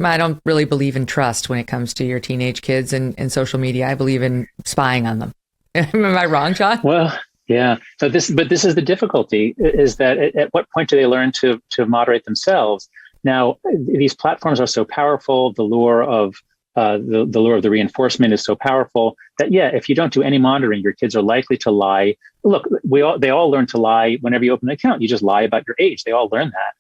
I don't really believe in trust when it comes to your teenage kids and social media. I believe in spying on them. Am I wrong, John? Well, yeah. So this is the difficulty, is that at what point do they learn to moderate themselves? Now, these platforms are so powerful. The lure of the reinforcement is so powerful that, if you don't do any monitoring, your kids are likely to lie. Look, they all learn to lie whenever you open an account. You just lie about your age. They all learn that.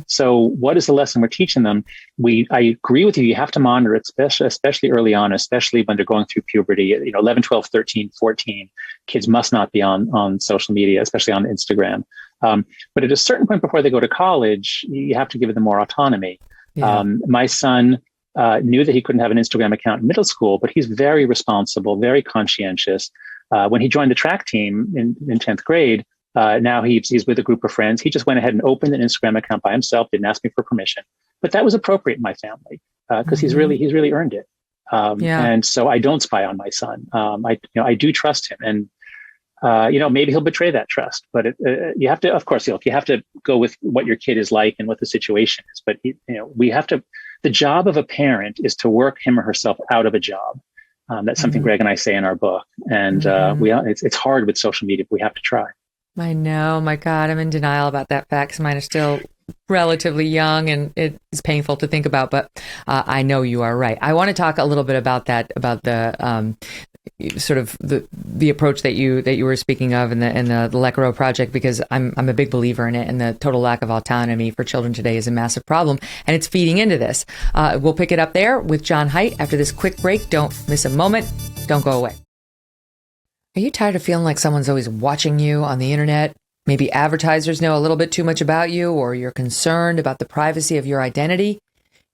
So what is the lesson we're teaching them? I agree with you. You have to monitor it, especially early on, especially when they're going through puberty, 11, 12, 13, 14, kids must not be on social media, especially on Instagram. But at a certain point before they go to college, you have to give them more autonomy. Yeah. My son knew that he couldn't have an Instagram account in middle school, but he's very responsible, very conscientious. When he joined the track team in 10th grade, now he's with a group of friends. He just went ahead and opened an Instagram account by himself, didn't ask me for permission, but that was appropriate in my family because he's really earned it. And so I don't spy on my son. I do trust him, and maybe he'll betray that trust, but you have to, of course, you have to go with what your kid is like and what the situation is. But we have to. The job of a parent is to work him or herself out of a job. That's something Greg and I say in our book, and it's hard with social media, but we have to try. I know, my God, I'm in denial about that fact because mine are still relatively young and it's painful to think about, but I know you are right. I want to talk a little bit about that, about the sort of the approach that you were speaking of in the Lecro project, because I'm a big believer in it, and the total lack of autonomy for children today is a massive problem, and it's feeding into this. We'll pick it up there with John Haidt after this quick break. Don't miss a moment. Don't go away. Are you tired of feeling like someone's always watching you on the internet? Maybe advertisers know a little bit too much about you, or you're concerned about the privacy of your identity?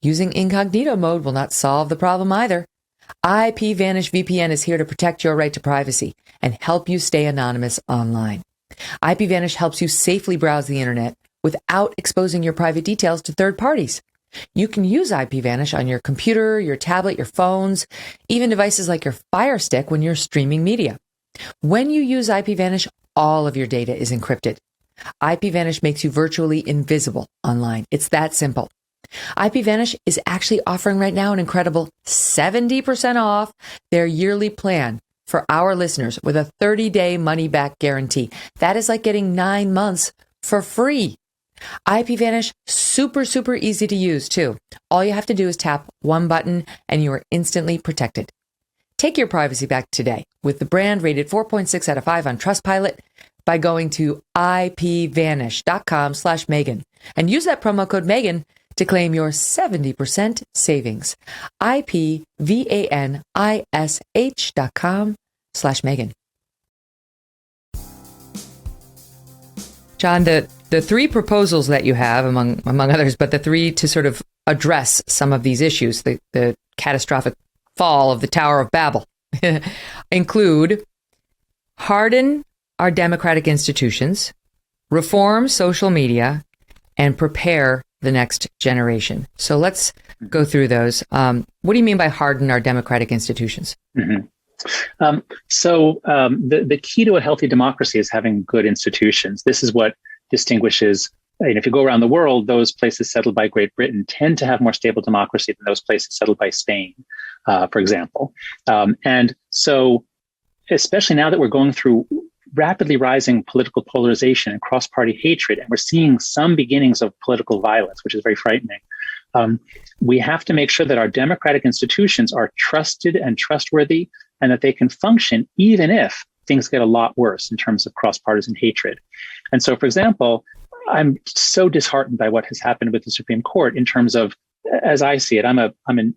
Using incognito mode will not solve the problem either. IPVanish VPN is here to protect your right to privacy and help you stay anonymous online. IPVanish helps you safely browse the internet without exposing your private details to third parties. You can use IPVanish on your computer, your tablet, your phones, even devices like your Fire Stick when you're streaming media. When you use IPVanish, all of your data is encrypted. IPVanish makes you virtually invisible online. It's that simple. IPVanish is actually offering right now an incredible 70% off their yearly plan for our listeners with a 30-day money-back guarantee. That is like getting 9 months for free. IPVanish, super, super easy to use too. All you have to do is tap one button and you are instantly protected. Take your privacy back today with the brand rated 4.6 out of 5 on Trustpilot by going to ipvanish.com/Megyn and use that promo code Megyn to claim your 70% savings. ipvanish.com/Megyn. John, the three proposals that you have, among others, but the three to sort of address some of these issues, the catastrophic fall of the Tower of Babel, include harden our democratic institutions, reform social media, and prepare the next generation. So let's go through those. What do you mean by harden our democratic institutions? Mm-hmm. The key to a healthy democracy is having good institutions. This is what distinguishes, if you go around the world, those places settled by Great Britain tend to have more stable democracy than those places settled by Spain, for example. And so, especially now that we're going through rapidly rising political polarization and cross-party hatred, and we're seeing some beginnings of political violence, which is very frightening, we have to make sure that our democratic institutions are trusted and trustworthy, and that they can function even if things get a lot worse in terms of cross-partisan hatred. And so, for example, I'm so disheartened by what has happened with the Supreme Court in terms of, as I see it, I'm a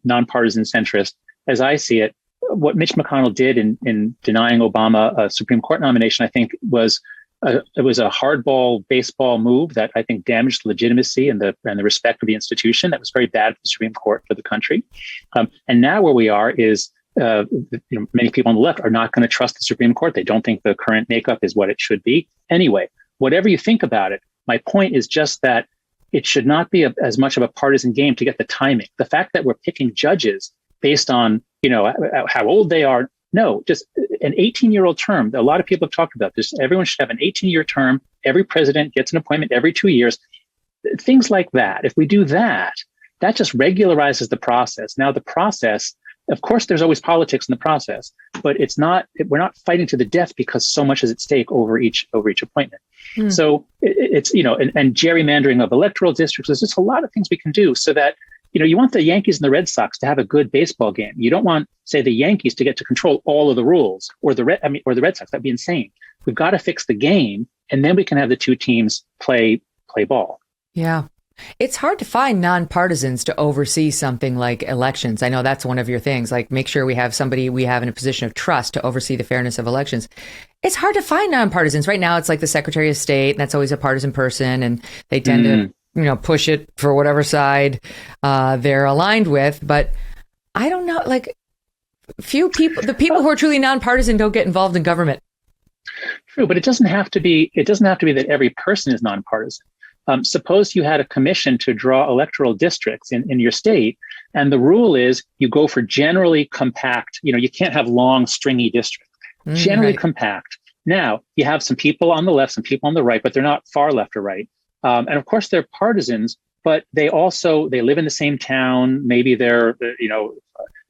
nonpartisan centrist. As I see it, what Mitch McConnell did in denying Obama a Supreme Court nomination, I think was it was a hardball baseball move that I think damaged the legitimacy and the respect of the institution. That was very bad for the Supreme Court, for the country. And now where we are is, many people on the left are not going to trust the Supreme Court. They don't think the current makeup is what it should be. Anyway, whatever you think about it, my point is just that it should not be as much of a partisan game to get the timing. The fact that we're picking judges based on, how old they are. No, just an 18-year-old term. A lot of people have talked about this. Everyone should have an 18-year term. Every president gets an appointment every 2 years. Things like that. If we do that, that just regularizes the process. Now, the process, of course, there's always politics in the process, but we're not fighting to the death because so much is at stake over each appointment. So it's, and gerrymandering of electoral districts. There's just a lot of things we can do so that, you want the Yankees and the Red Sox to have a good baseball game. You don't want, say, the Yankees to get to control all of the rules, or the Red Sox. That'd be insane. We've got to fix the game, and then we can have the two teams play ball. Yeah. It's hard to find nonpartisans to oversee something like elections. I know that's one of your things, like make sure we have somebody we have in a position of trust to oversee the fairness of elections. It's hard to find nonpartisans. Right now, it's like the Secretary of State, and that's always a partisan person, and they tend to push it for whatever side they're aligned with. But I don't know, like few people, the people who are truly nonpartisan don't get involved in government. True, but it doesn't have to be that every person is nonpartisan. Suppose you had a commission to draw electoral districts in your state, and the rule is you go for generally compact, you can't have long, stringy districts, generally compact. Now, you have some people on the left, some people on the right, but they're not far left or right. And of course, they're partisans, but they live in the same town. Maybe they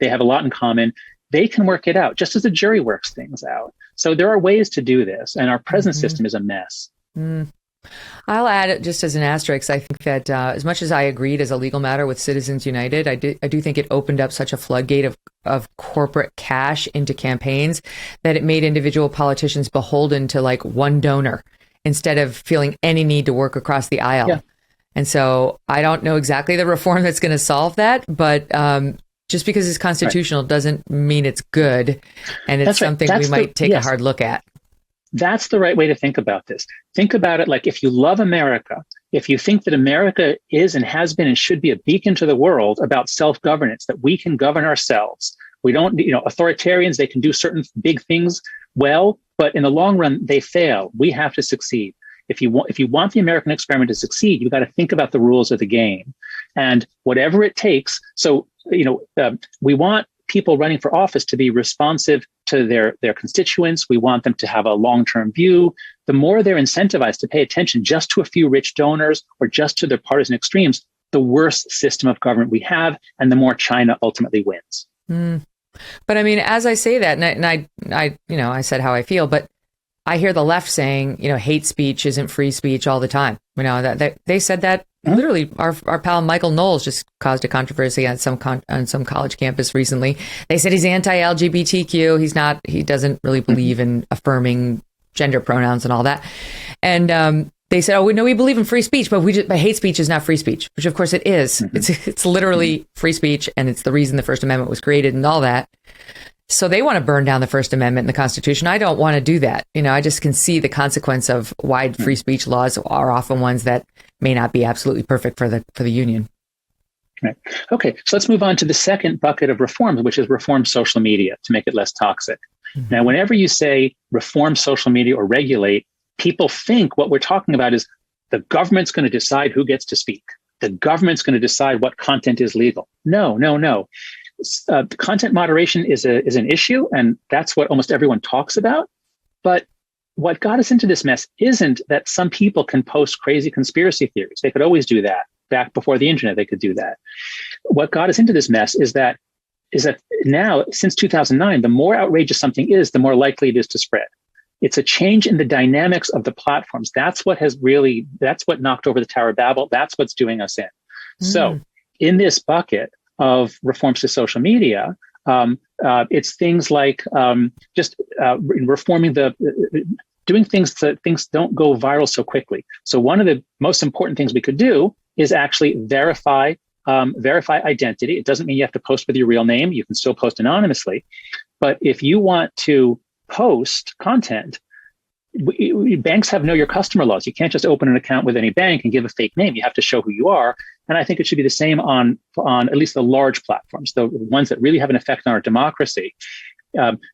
have a lot in common. They can work it out, just as the jury works things out. So there are ways to do this, and our present system is a mess. I'll add it just as an asterisk. I think that as much as I agreed as a legal matter with Citizens United, I do think it opened up such a floodgate of corporate cash into campaigns that it made individual politicians beholden to like one donor instead of feeling any need to work across the aisle. Yeah. And so I don't know exactly the reform that's going to solve that, but just because it's constitutional doesn't mean it's good. And it's something we might take a hard look at. That's the right way to think about this. Think about it like if you love America, if you think that America is and has been and should be a beacon to the world about self-governance, that we can govern ourselves. We don't, authoritarians, they can do certain big things well, but in the long run, they fail. We have to succeed. If you want the American experiment to succeed, you've got to think about the rules of the game and whatever it takes. So, we want people running for office to be responsive to their constituents. We want them to have a long-term view. The more they're incentivized to pay attention just to a few rich donors or just to their partisan extremes, the worse system of government we have, and the more China ultimately wins. But I mean, as I say that, and I said how I feel, but I hear the left saying, hate speech isn't free speech all the time. That they said that literally. Our pal Michael Knowles just caused a controversy on some college campus recently. They said he's anti-LGBTQ. He's not. He doesn't really believe in affirming gender pronouns and all that. And they said, "Oh, we believe in free speech, but hate speech is not free speech," which of course it is. It's literally free speech, and it's the reason the First Amendment was created and all that. So they want to burn down the First Amendment and the Constitution. I don't want to do that. I just can see the consequence of wide free speech laws are often ones that may not be absolutely perfect for the Union. Right. Okay, so let's move on to the second bucket of reforms, which is reform social media to make it less toxic. Now, whenever you say reform social media or regulate, people think what we're talking about is the government's going to decide who gets to speak. The government's going to decide what content is legal. No. Content moderation is an issue, and that's what almost everyone talks about. But what got us into this mess isn't that some people can post crazy conspiracy theories. They could always do that. Back before the internet, they could do that. What got us into this mess is that now, since 2009, the more outrageous something is, the more likely it is to spread. It's a change in the dynamics of the platforms. That's what knocked over the Tower of Babel. That's what's doing us in. So in this bucket of reforms to social media, it's things like reforming doing things so things don't go viral so quickly. So one of the most important things we could do is actually verify identity. It doesn't mean you have to post with your real name. You can still post anonymously. But if you want to post content, banks have know your customer laws. You can't just open an account with any bank and give a fake name. You have to show who you are. And I think it should be the same on at least the large platforms, the ones that really have an effect on our democracy.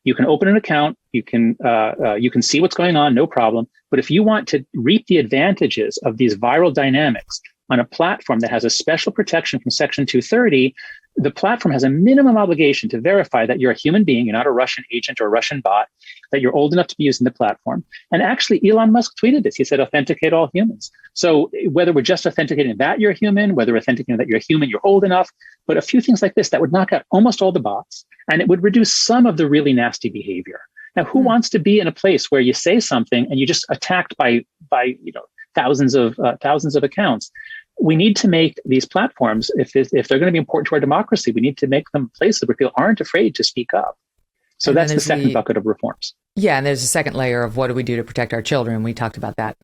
You can open an account, you can see what's going on, no problem. But if you want to reap the advantages of these viral dynamics on a platform that has a special protection from Section 230, the platform has a minimum obligation to verify that you're a human being, you're not a Russian agent or a Russian bot, that you're old enough to be using the platform. And actually, Elon Musk tweeted this. He said, authenticate all humans. So whether we're just authenticating that you're a human, whether we're authenticating that you're a human, you're old enough, but a few things like this, that would knock out almost all the bots, and it would reduce some of the really nasty behavior. Now, who wants to be in a place where you say something and you're just attacked by thousands of accounts? We need to make these platforms, if they're going to be important to our democracy, we need to make them places where people aren't afraid to speak up. So that's the second bucket of reforms. Yeah, and there's a second layer of what do we do to protect our children. We talked about that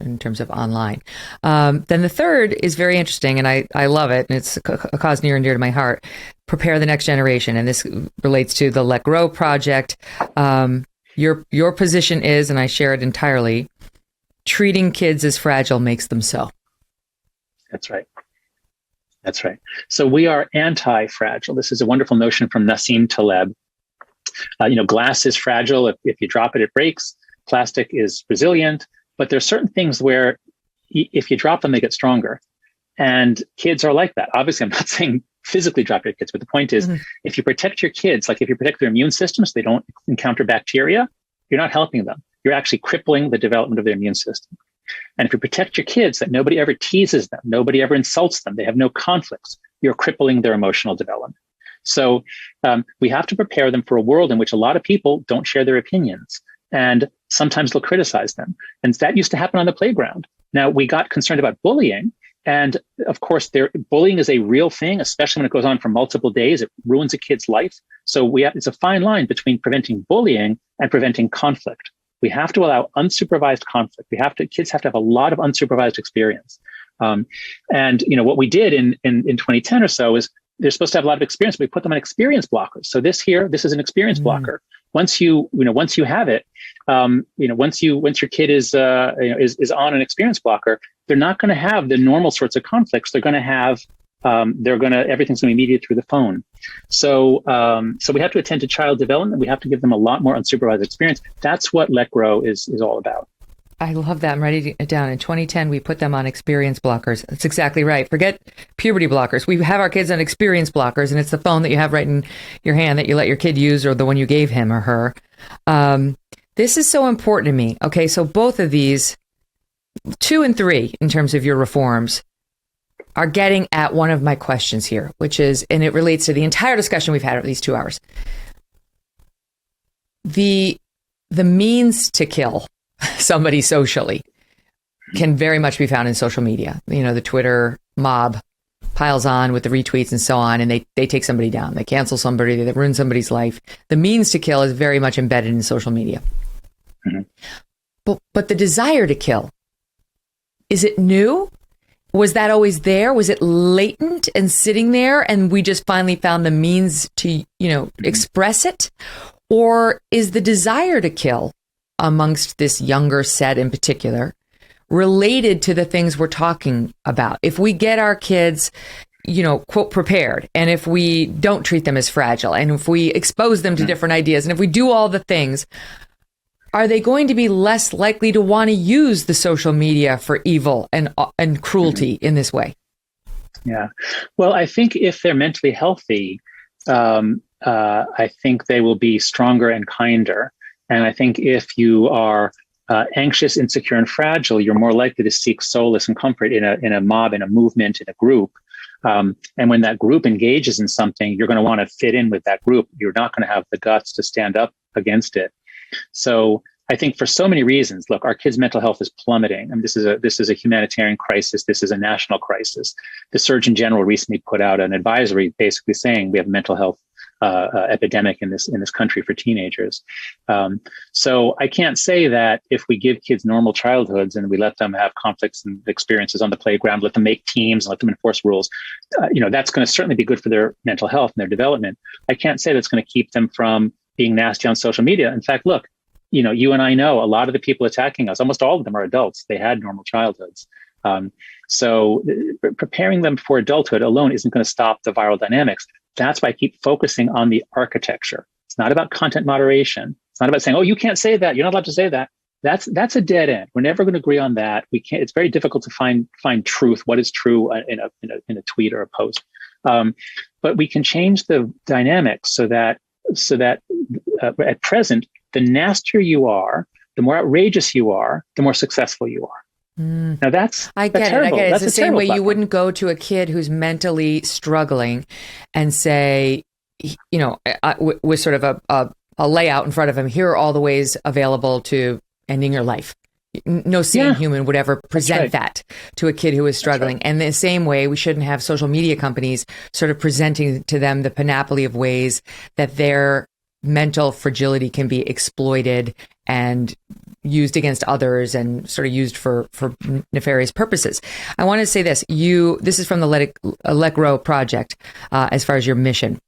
in terms of online. Then the third is very interesting, and I love it, and it's a cause near and dear to my heart. Prepare the next generation, and this relates to the Let Grow project. Your position is, and I share it entirely, treating kids as fragile makes them so. That's right. That's right. So we are anti-fragile. This is a wonderful notion from Nassim Taleb. Glass is fragile. If you drop it, it breaks. Plastic is resilient. But there are certain things where if you drop them, they get stronger. And kids are like that. Obviously, I'm not saying physically drop your kids, but the point is, if you protect your kids, like if you protect their immune system so they don't encounter bacteria, you're not helping them. You're actually crippling the development of their immune system. And if you protect your kids, that nobody ever teases them, nobody ever insults them, they have no conflicts, you're crippling their emotional development. So we have to prepare them for a world in which a lot of people don't share their opinions, and sometimes they'll criticize them. And that used to happen on the playground. Now, we got concerned about bullying. And of course, bullying is a real thing, especially when it goes on for multiple days. It ruins a kid's life. So it's a fine line between preventing bullying and preventing conflict. We have to allow unsupervised conflict. Kids have to have a lot of unsupervised experience. And what we did in 2010 or so is they're supposed to have a lot of experience. We put them on experience blockers. So this is an experience blocker. Once you have it, once your kid is on an experience blocker, they're not going to have the normal sorts of conflicts. They're going to have everything's going to be mediated through the phone. So we have to attend to child development. We have to give them a lot more unsupervised experience. That's what Let Grow is all about. I love that. I'm writing it down. In 2010, we put them on experience blockers. That's exactly right. Forget puberty blockers. We have our kids on experience blockers, and it's the phone that you have right in your hand that you let your kid use, or the one you gave him or her. This is so important to me. Okay, so both of these, 2 and 3, in terms of your reforms, are getting at one of my questions here, which is, and it relates to the entire discussion we've had over these 2 hours. The means to kill somebody socially can very much be found in social media. The Twitter mob piles on with the retweets and so on, and they take somebody down. They cancel somebody, they ruin somebody's life. The means to kill is very much embedded in social media. But the desire to kill, is it new? Was that always there? Was it latent and sitting there, and we just finally found the means to, express it? Or is the desire to kill amongst this younger set in particular related to the things we're talking about? If we get our kids, quote, prepared, and if we don't treat them as fragile, and if we expose them to different ideas, and if we do all the things, are they going to be less likely to want to use the social media for evil and cruelty in this way? Yeah. Well, I think if they're mentally healthy, I think they will be stronger and kinder. And I think if you are anxious, insecure, and fragile, you're more likely to seek solace and comfort in a mob, in a movement, in a group. And when that group engages in something, you're going to want to fit in with that group. You're not going to have the guts to stand up against it. So I think for so many reasons, look, our kids' mental health is plummeting. I mean, this is a humanitarian crisis. This is a national crisis. The Surgeon General recently put out an advisory basically saying we have a mental health epidemic in this country for teenagers. So I can't say that if we give kids normal childhoods and we let them have conflicts and experiences on the playground, let them make teams, and let them enforce rules, that's going to certainly be good for their mental health and their development. I can't say that's going to keep them from being nasty on social media. In fact, look, you and I know a lot of the people attacking us, almost all of them are adults. They had normal childhoods. So preparing them for adulthood alone isn't going to stop the viral dynamics. That's why I keep focusing on the architecture. It's not about content moderation. It's not about saying, oh, you can't say that. You're not allowed to say that. That's a dead end. We're never going to agree on that. We can't. It's very difficult to find truth. What is true in a tweet or a post? But we can change the dynamics so that at present, the nastier you are, the more outrageous you are, the more successful you are. Now I get it. It's the same way you wouldn't go to a kid who's mentally struggling and say, with sort of a layout in front of him, here are all the ways available to ending your life. No sane human would ever present that to a kid who is struggling. Right. And the same way, we shouldn't have social media companies sort of presenting to them the panoply of ways that their mental fragility can be exploited and used against others and sort of used for nefarious purposes. I want to say this. This is from the Let Grow Project, as far as your mission.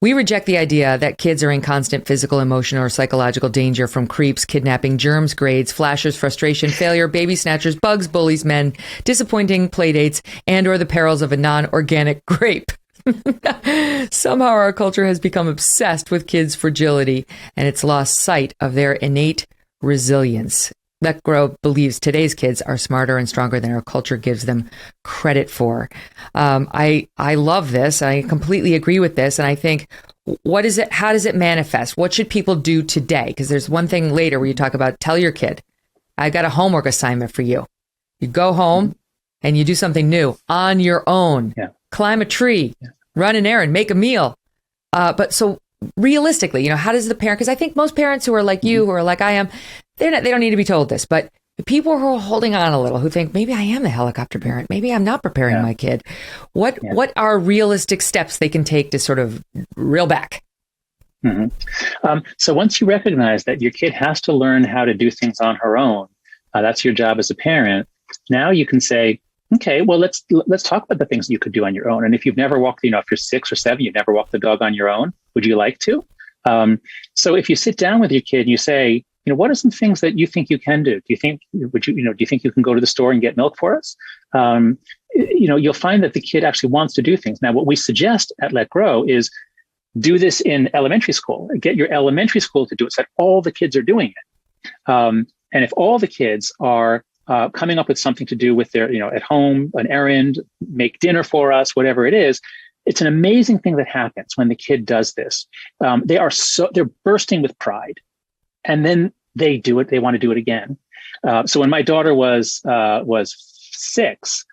We reject the idea that kids are in constant physical, emotional, or psychological danger from creeps, kidnapping, germs, grades, flashers, frustration, failure, baby snatchers, bugs, bullies, men, disappointing playdates, and or the perils of a non-organic grape. Somehow our culture has become obsessed with kids' fragility, and it's lost sight of their innate resilience. Let Grow believes today's kids are smarter and stronger than our culture gives them credit for. I love this. I completely agree with this. And I think, what is it? How does it manifest? What should people do today? Because there's one thing later where you talk about, tell your kid, I got a homework assignment for you. You go home and you do something new on your own. Yeah. Climb a tree, run an errand, make a meal. But so realistically, how does the parent, because I think most parents who are like you, who are like I am, they don't need to be told this, but the people who are holding on a little, who think maybe I am the helicopter parent, maybe I'm not preparing my kid. What are realistic steps they can take to sort of reel back? So once you recognize that your kid has to learn how to do things on her own, that's your job as a parent. Now you can say, okay, well, let's talk about the things you could do on your own. And if you've never walked, if you're 6 or 7, you've never walked the dog on your own, would you like to? So if you sit down with your kid and you say, what are some things that you think you can do? Do you think you can go to the store and get milk for us? You'll find that the kid actually wants to do things. Now, what we suggest at Let Grow is do this in elementary school. Get your elementary school to do it so that all the kids are doing it. And if all the kids are coming up with something to do with their, at home, an errand, make dinner for us, whatever it is, it's an amazing thing that happens when the kid does this. They're bursting with pride. And then they do it. They want to do it again. So when my daughter was 6,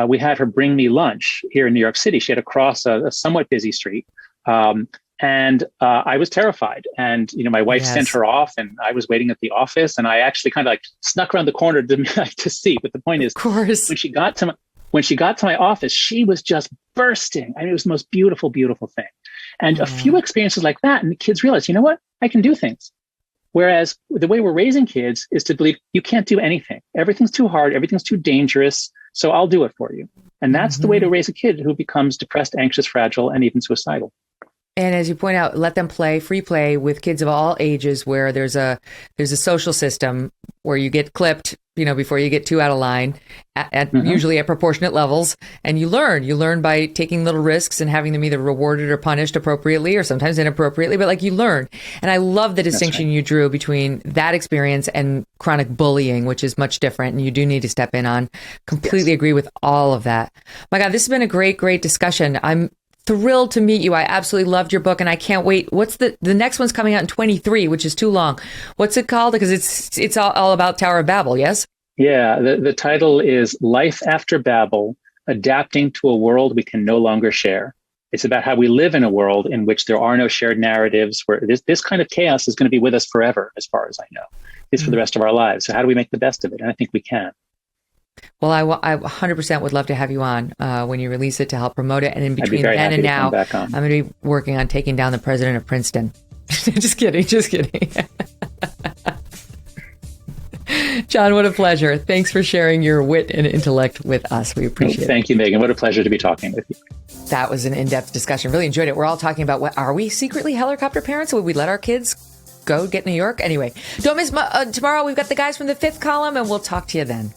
we had her bring me lunch here in New York City. She had to cross a somewhat busy street. And I was terrified. And, my wife sent her off and I was waiting at the office. And I actually kind of like snuck around the corner to see. But the point is, of course, when she got to my office, she was just bursting. I mean, it was the most beautiful, beautiful thing. And a few experiences like that. And the kids realize, you know what? I can do things. Whereas the way we're raising kids is to believe you can't do anything. Everything's too hard. Everything's too dangerous. So I'll do it for you. And that's the way to raise a kid who becomes depressed, anxious, fragile, and even suicidal. And as you point out, let them play, free play with kids of all ages, where there's a social system where you get clipped, before you get too out of line, usually at proportionate levels, and you learn by taking little risks and having them either rewarded or punished appropriately, or sometimes inappropriately, but you learn. And I love the distinction you drew between that experience and chronic bullying, which is much different, and you do need to step in on. Completely agree with all of that. My God, this has been a great, great discussion. I'm thrilled to meet you. I absolutely loved your book, and I can't wait. What's the next one's coming out in 23, which is too long. What's it called? Because it's all about Tower of Babel, yes? Yeah, the title is Life After Babel, Adapting to a World We Can No Longer Share. It's about how we live in a world in which there are no shared narratives, where this kind of chaos is going to be with us forever, as far as I know. It's for the rest of our lives. So how do we make the best of it? And I think we can. Well, I 100% would love to have you on when you release it to help promote it. And in between then and now, I'm going to be working on taking down the president of Princeton. Just kidding. John, what a pleasure. Thanks for sharing your wit and intellect with us. We appreciate it. Thank you, Megyn. What a pleasure to be talking with you. That was an in-depth discussion. Really enjoyed it. We're all talking about, are we secretly helicopter parents? Would we let our kids go get New York. Anyway, don't miss tomorrow. We've got the guys from the Fifth Column, and we'll talk to you then.